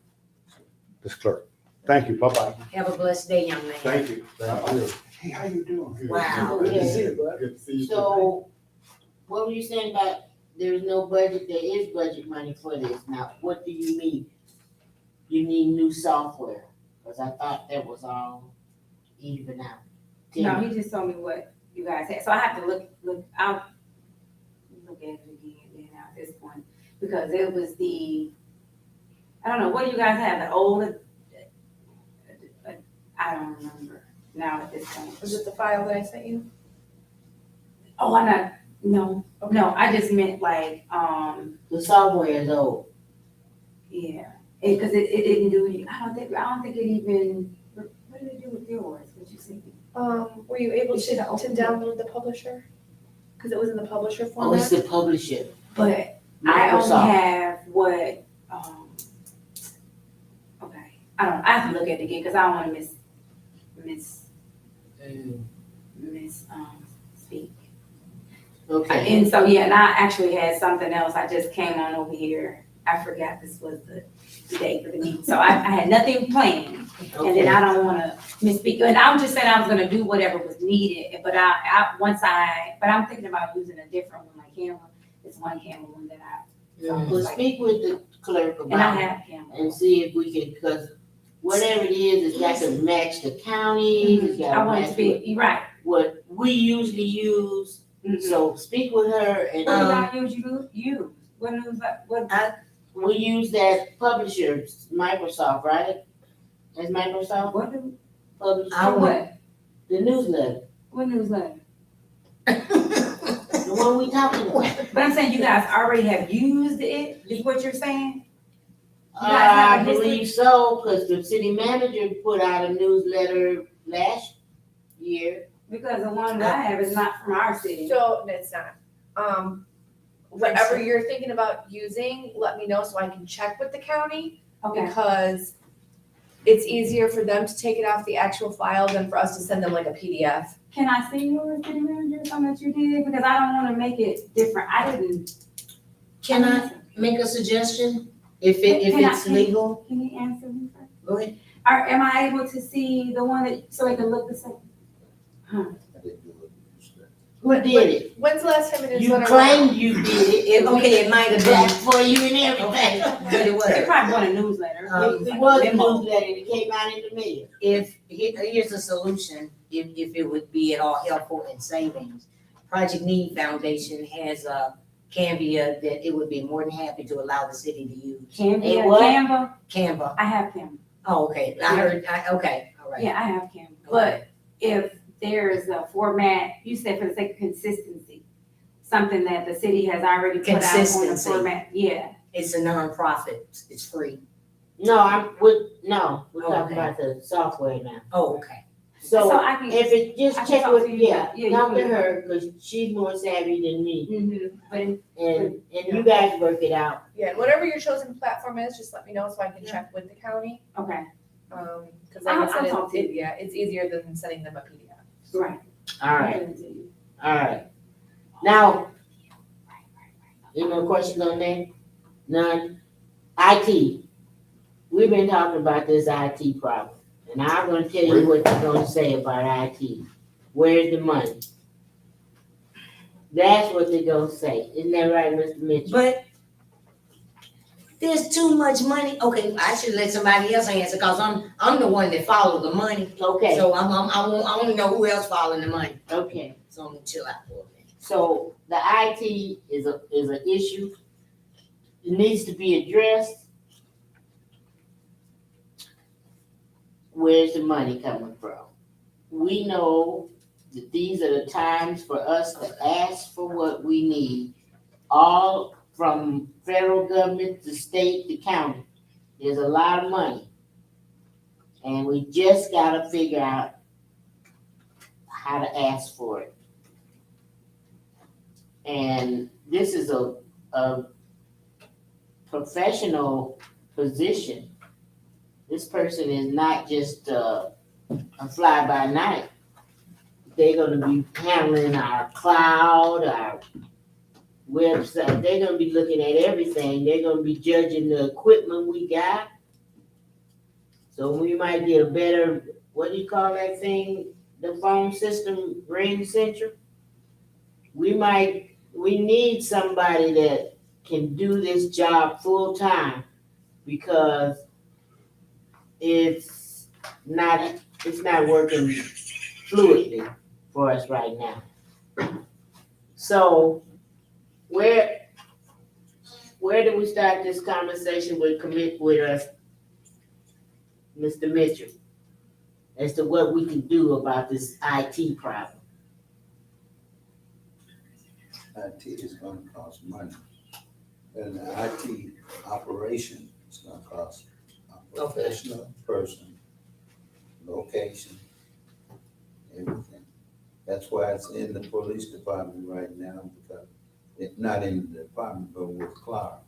Ms. Clerk, thank you, bye-bye. Have a blessed day, young man. Thank you. Thank you. Hey, how you doing? Wow. Good to see you, bud. Good to see you. So, what were you saying about there's no budget? There is budget money for this. Now, what do you need? You need new software, because I thought that was all even out. No, he just told me what you guys had, so I have to I'll look at it again then at this point, because it was I don't know, what do you guys have, the old, I don't remember now at this point. Was it the file that I sent you? Oh, no, I just meant like, The software is old. yeah, because it didn't do any, I don't think it even, what did it do with yours, what you see? Were you able You to should have opened it. download the publisher? Cause it was in the publisher Oh, it's format. the publisher. But I only Microsoft. have what, okay, I have to look at it again, cause I don't wanna speak. Okay. And so, yeah, and I actually had something else, I just came on over here, I forgot this was the day for the meeting, so I had nothing planned. And then I don't wanna misspeak, and I'm just saying I was gonna do whatever was needed, but but I'm thinking about using a different one, my camera, it's one camera one that Well, speak with the clerk and I about it have camera. and see if we can, because whatever it is, it's got to match the county, it's got I to want it match to be, you're right. what we usually use. Mhm. So speak with her and What did I use? What, we use that publisher, Microsoft, right? That's Microsoft what do, publisher. I would- what? The newsletter, What newsletter? the one we talking about. But I'm saying you guys already have used it, is what you're saying? You guys I have a history? believe so, cause the city manager put out a newsletter last year. Because the one that I have is not from our city. So, it's not. Whatever you're thinking about using, let me know so I can check with the county, Okay, because it's easier for them to take it off the actual file than for us to send them like a PDF. can I see your city manager, something that you did? Because I don't wanna make it different. I didn't. Can I make a suggestion? If Can I- it's legal, Can you answer me first? go ahead. Am I able to see the one that, so it can look the same? I didn't do it. Who did it? When's the last time it is? You claimed you did it. Okay, it might have Back been, for you and everything. okay, but it You wasn't. probably want a newsletter. It was a Memo. newsletter that came out in the mail. Here's a solution, if it would be at all helpful in savings. Project Need Foundation has a Canva that it would be more than happy to allow the city to use. Canva, what? Canva, Canva, I have Canva. oh, okay, okay, all right. Yeah, I have Canva. But if there's a format, you said for the sake of consistency, something that the city has already put out on the Consistency. format, yeah. It's a nonprofit, it's free. No, we're talking Okay. about the software now. Oh, okay. So So I can. if it, I just can check talk with, to you, yeah, yeah, you talk to can. her, cause she's more savvy than me. Mhm, but And you guys work it out. Yeah, and whatever your chosen platform is, just let me know so I can check with the county. okay, Cause like I I'll said, talk to you. it's easier than sending them a PDF. right. Alright, alright. Now, any more questions on that? None? IT. We've been talking about this IT problem, and I'm gonna tell you what you're gonna say about IT. Where's the money? That's what they're gonna say. Isn't that right, Mr. Mitchell? But there's too much money, okay, I should let somebody else answer, cause I'm the one that follow the money. Okay, So I want to know who else following the money, okay. so I'm gonna chill out for a minute. So the IT is an issue. It needs to be addressed. Where's the money coming from? We know that these are the times for us to ask for what we need, all from federal government to state to county. There's a lot of money. And we just gotta figure out how to ask for it. And this is a professional position. This person is not just a fly-by-night. They're gonna be handling our cloud, our website. They're gonna be looking at everything. They're gonna be judging the equipment we got. So we might get a better, what do you call that thing? The phone system, Ring Central? We need somebody that can do this job full-time because it's not working fluidly for us right now. So where do we start this conversation with us, Mr. Mitchell, as to what we can do about this IT problem? IT is gonna cost money. And the IT operation is gonna cost a professional person, location, everything. That's why it's in the police department right now, because it's not in the department, but with Clark.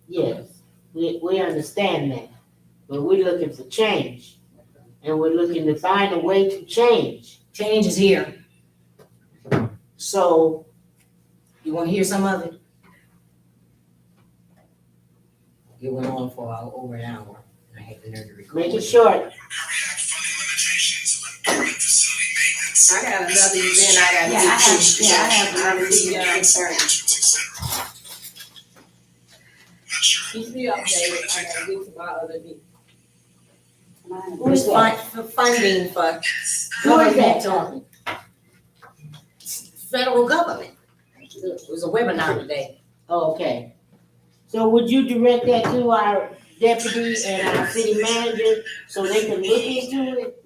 Yes, we understand that, but we're looking for change. And we're looking to find a way to change. Change is here, So, you wanna hear some of it? It went on for over an hour, and I had the nerve to record. make it short. I got another event I gotta Yeah, I have another video. Keep me updated, I gotta get to my other meeting. Who is that? For funding for Who is that government, talking? federal government. It was a webinar today. Okay. So would you direct that to our deputy and our city manager so they can look into it?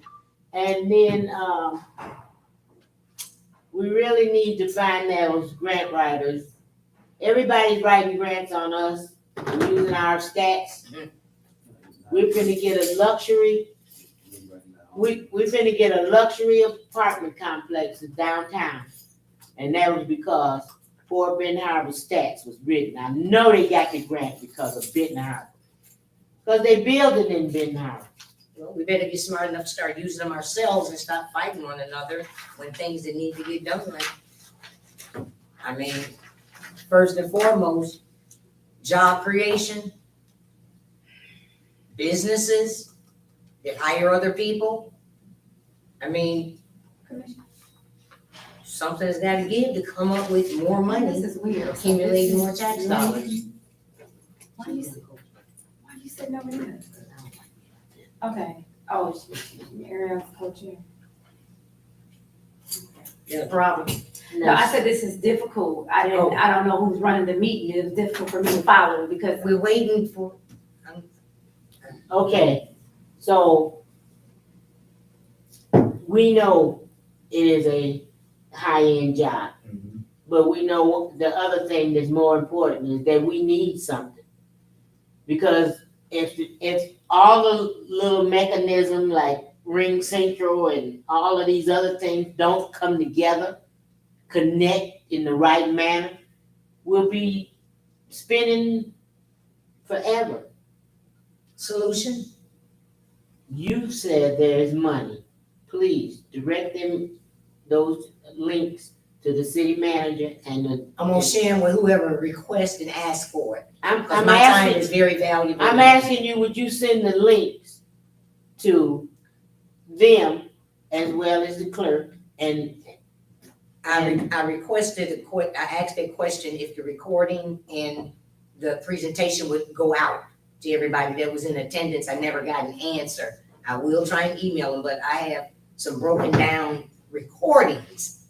And then, we really need to find those grant writers. Everybody's writing grants on us, and using our stats. We're gonna get a luxury, we're gonna get a luxury apartment complex in downtown. And that was because Fort Benton Harbor stats was written. I know they got the grant because of Benton Harbor. Because they building in Benton Harbor. Well, we better be smart enough to start using them ourselves and stop fighting one another when things that need to get done. Like, I mean, first and foremost, job creation, businesses that hire other people. I mean, something's gotta give to come up with more money, This is weird. accumulate more tax dollars. Why are you sitting over there? Okay, oh, Ariel's co-chair. The problem. No, I said this is difficult. I don't know who's running the meeting. It's difficult for me to follow because We're waiting for, Okay, so we know it is a high-end job. But we know the other thing that's more important is that we need something. Because if all the little mechanism like Ring Central and all of these other things don't come together, connect in the right manner, we'll be spending forever. solution, You said there is money. Please direct them, those links to the city manager and the. I'm gonna share them with whoever requests and asks for it. I'm Cause my time asking, is very valuable. I'm asking you, would you send the links to them as well as the clerk? And I requested, I asked a question if the recording and the presentation would go out to everybody that was in attendance. I never got an answer. I will try and email them, but I have some broken down recordings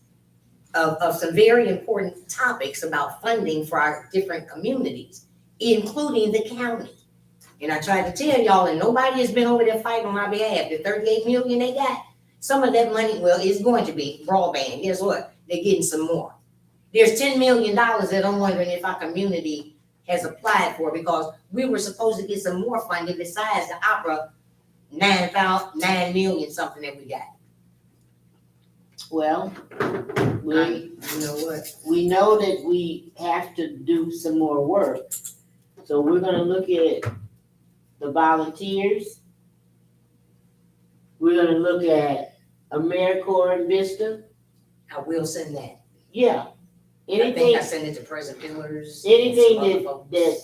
of some very important topics about funding for our different communities, including the county. And I tried to tell y'all, and nobody has been over there fighting on our behalf. The 38 million they got, some of that money, well, is going to be broadband. Guess what? They're getting some more. There's $10 million that I'm wondering if our community has applied for, because we were supposed to get some more funding besides the opera 9 million something that we got. well, we, You know what? we know that we have to do some more work. So we're gonna look at the volunteers. We're gonna look at AmeriCorps and Vista. I will send that. Yeah. I think Anything, I sent it to President Pillars. anything that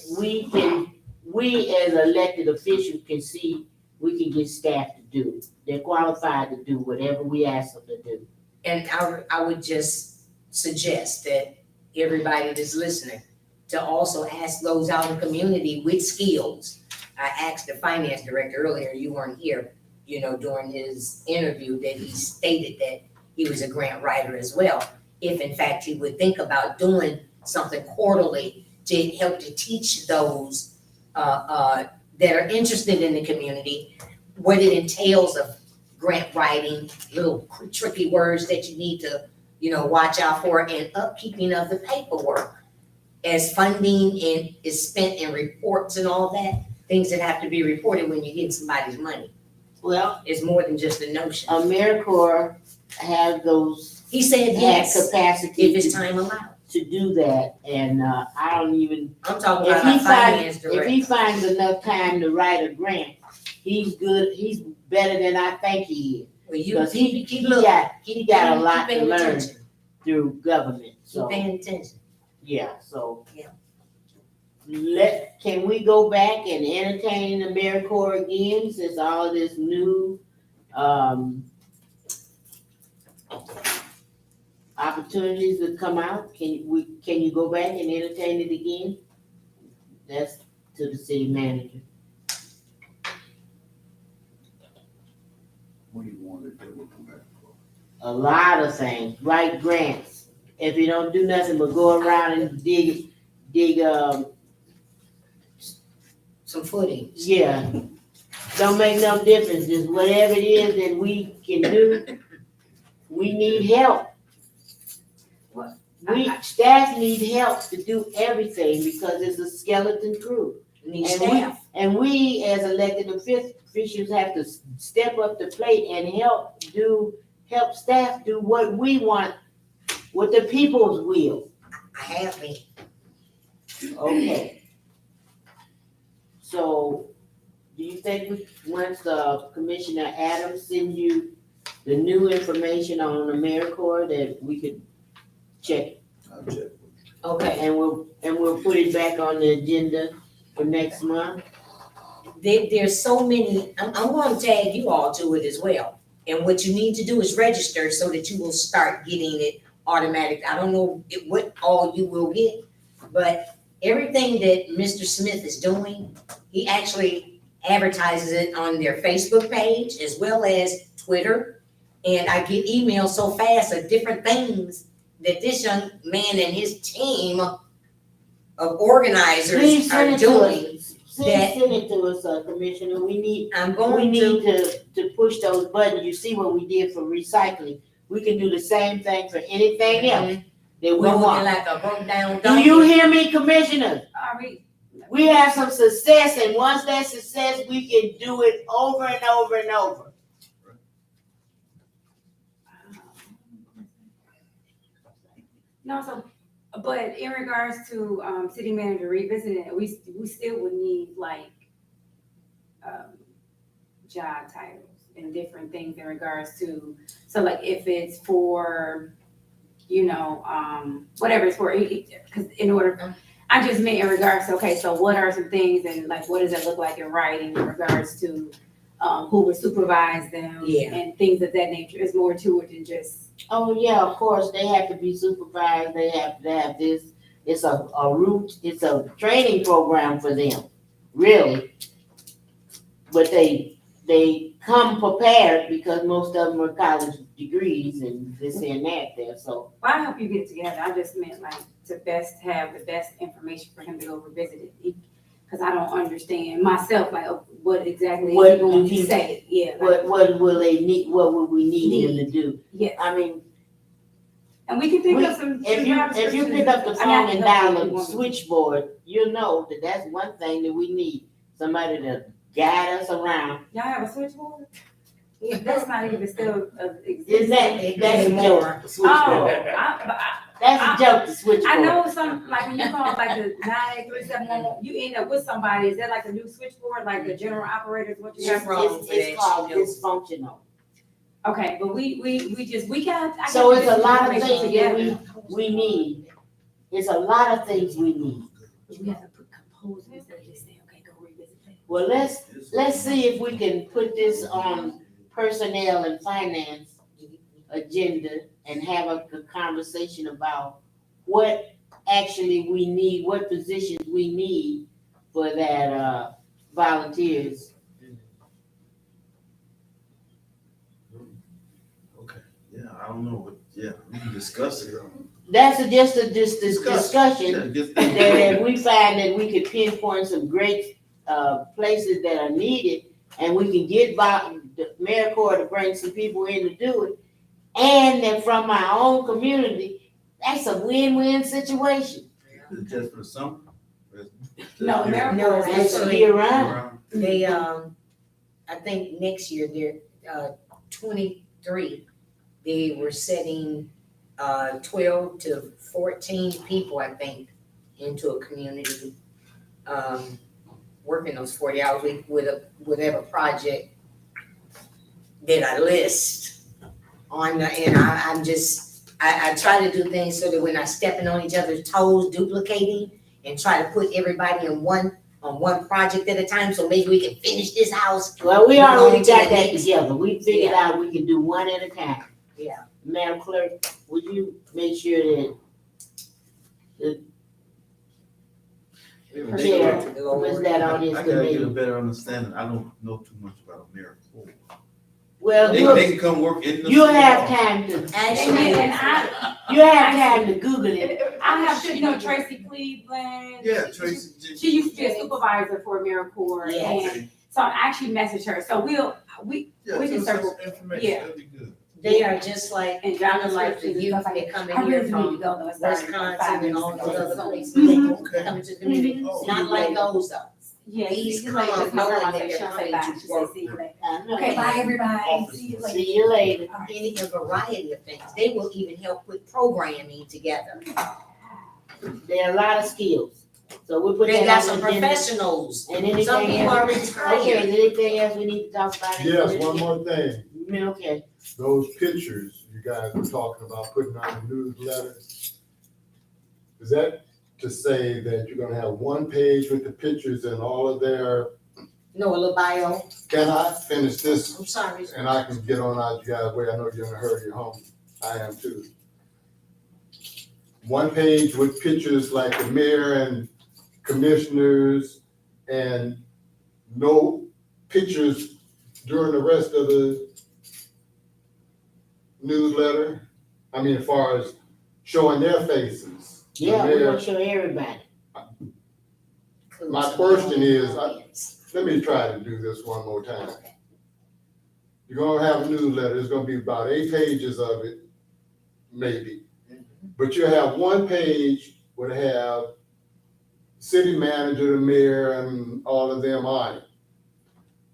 we as elected officials can see, we can get staff to do. They're qualified to do whatever we ask them to do. And I would just suggest that everybody that's listening to also ask those out in the community with skills. I asked the finance director earlier, you weren't here, during his interview, that he stated that he was a grant writer as well. If in fact he would think about doing something quarterly to help to teach those that are interested in the community what it entails of grant writing, little tricky words that you need to, watch out for, and upkeeping of the paperwork. As funding is spent in reports and all that, things that have to be reported when you get somebody's money. Well, It's more than just a notion. AmeriCorps have those, He said have yes, capacity if his time allowed. to do that, and I don't even, I'm talking if about he our finance if director. he finds enough time to write a grant, he's good, he's better than I think he is. Well, you Because keep he look, got keep a lot to paying learn attention. through government, Keep so, paying attention. yeah, so. Yeah. Can we go back and entertain AmeriCorps again, since all of this new, opportunities that come out? Can you go back and entertain it again? That's to the city manager. What do you want to do with them? A lot of things, write grants. If you don't do nothing but go around and dig, Some footing. yeah. don't make no difference, just whatever it is that we can do, we need help. Staff need help to do everything because it's a skeleton crew. Need And staff. And we, as elected officials, have to step up the plate and help staff do what we want, what the people's will. I have been. Okay. So, do you think once Commissioner Adams send you the new information on AmeriCorps that we could check? I'll check. Okay. And we'll put it back on the agenda for next month? There's so many, I'm gonna tag you all to it as well. And what you need to do is register so that you will start getting it automatic. I don't know what all you will get, but everything that Mr. Smith is doing, he actually advertises it on their Facebook page as well as Twitter. And I get emails so fast of different things that this young man and his team of organizers Please are send it to doing. us. Please send it to us, Commissioner. I'm We going need to, to push those buttons. You see what we did for recycling. We can do the same thing for anything else that we we're looking want. like a broke down Do donkey. you hear me, Commissioner? Are we, We have some success, and once that success, we can do it over and over and over. no, so, but in regards to, city manager revisiting it, we still would need like, job titles and different things in regards to, so like if it's for, whatever it's for, because in order, I just meant in regards to, okay, so what are some things and like, what does it look like in writing in regards to, who would supervise them? Yeah. And things of that nature, is more to it than just. Oh, yeah, of course, they have to be supervised, they have to have this, it's a route, it's a training program for them, really. But they come prepared because most of them are college degrees and this and that there, so. Well, I hope you get it together. I just meant like to have the best information for him to go revisit it. Cause I don't understand myself, like what exactly is What he going do to he- say? Yeah, like, What will they need, what would we need him to do? yeah. I mean, And we can pick up some. if you pick up the phone and dial the switchboard, you'll know that that's one thing that we need, somebody to guide us around. Y'all have a switchboard? Yeah, that's not even still Is existing. that's a joke, the Oh, switchboard. That's a joke, the switchboard. I know some, like when you call like the 98371, you end up with somebody, is that like a new switchboard, like the general operators, what you Yeah. have? It's called dysfunctional. Okay, but we got. I So got it's a this lot of information things that together. we need. It's a lot of things we need. We have to put composers instead of just saying, okay, go revisit that. Well, let's see if we can put this on personnel and finance agenda and have a conversation about what actually we need, what positions we need for that, volunteers. Okay, yeah, I don't know, but yeah, we can discuss it. That's just this discussion. Yeah, just- That we find that we could pinpoint some great, places that are needed, and we can get the AmeriCorps to bring some people in to do it. And then from our own community, that's a win-win situation. Just for some. No, No, It's actually, year round. they, I think next year, they're, 23, they were setting, 12 to 14 people, I think, into a community, working those 40 hours a week with whatever project that I list on the, and I try to do things so that we're not stepping on each other's toes, duplicating, and try to put everybody on one project at a time, so maybe we can finish this house. Well, we We're already going to got the that next- together. We figured out we can do one at a time. Yeah. Madam Clerk, would you make sure that Chair, was that on his I gotta get a committee? better understanding. I don't know too much about AmeriCorps. Well, They can come work in the. you'll have time to, Actually, And I you'll have time to Google it. have, Tracy Cleveland. Yeah, Tracy. She used to be a supervisor for AmeriCorps, Yeah. and Okay. So I actually messaged her, so we Yeah, We can just circle- information, yeah. that'd be good. They are just like, and kind job of like the descriptions and youth stuff like that come that. I in here really need to from go though, it started like 5 Wisconsin and all minutes those ago. other So- places. Mhm. They come to the community, Oh. not like those though. Yeah, These she's like, come this is my knowing grandma that said, they're she'll say coming bye, to she said, work. see you later. I know. Okay, bye, everybody, see you later. See you later. Any a variety of things. They will even help with programming together. There are a lot of skills. So we put They that got on some the agenda. professionals. And anything Some people else? are Okay, retired. is there anything else we need to talk about? Yes, one more thing. Okay, Those pictures you guys were talking about putting on the newsletter. Is that to say that you're gonna have one page with the pictures and all of their, No, a little bio. can I finish this? I'm sorry. And I can get on out you guys' way. I know you're in a hurry, you're home. I am too. One page with pictures like the mayor and commissioners and no pictures during the rest of the newsletter. I mean, as far as showing their faces. The yeah, we're mayor- gonna show everybody. My question is, let me try to do this one more time. You're gonna have a newsletter, it's gonna be about 8 pages of it, maybe. But you have one page would have city manager, the mayor, and all of them on it.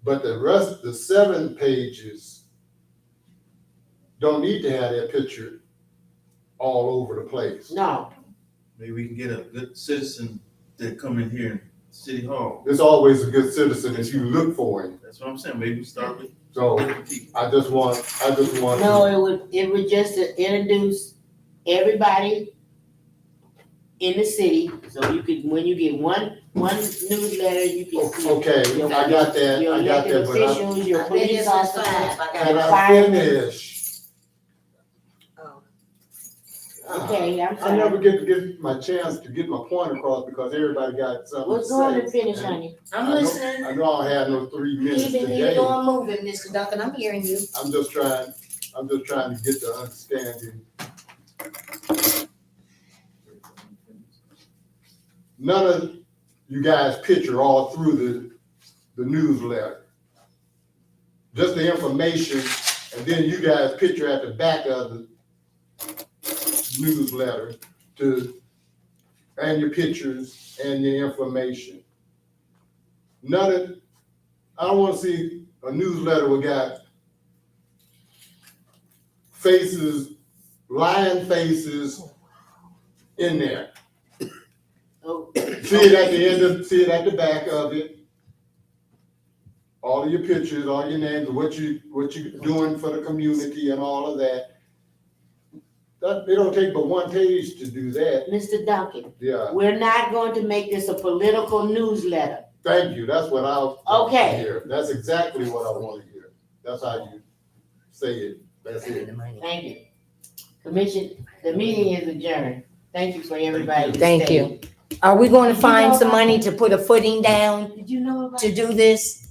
But the rest, the 7 pages don't need to have their picture all over the place. No, Maybe we can get a good citizen to come in here in City Hall. There's always a good citizen if you look for him. That's what I'm saying, maybe we start with So different people. I just want. no, it would just introduce everybody in the city, so you could, when you get one newsletter, you can see. Okay, your- I got that, Your I got elected that, but I. officials, your I bet police this was officers. 5. I Can got I finish? Okay, I'm I never sorry. get to get my chance to get my point across because everybody got something to What's going to say. finish, honey? I'm I know- listening. I know I don't have no 3 minutes Keep it today. on moving, Mr. Duncan. I'm hearing you. I'm just trying to get the understanding. None of you guys picture all through the newsletter. Just the information, and then you guys picture at the back of the newsletter and your pictures and your information. I don't wanna see a newsletter we got faces, lion faces in there. Oh, See it at the end see it at the back of it. All of your pictures, all your names, what you doing for the community and all of that. It don't take but one page to do that. Mr. Duncan, Yeah, we're not going to make this a political newsletter. thank you. That's what I Okay. hear. That's exactly what I want to hear. That's how you say it. That's it. Thank you. Commission, the meeting is adjourned. Thank you for everybody. to Thank stay. you. Are we going to find some money to put a footing down Did you know about? to do this?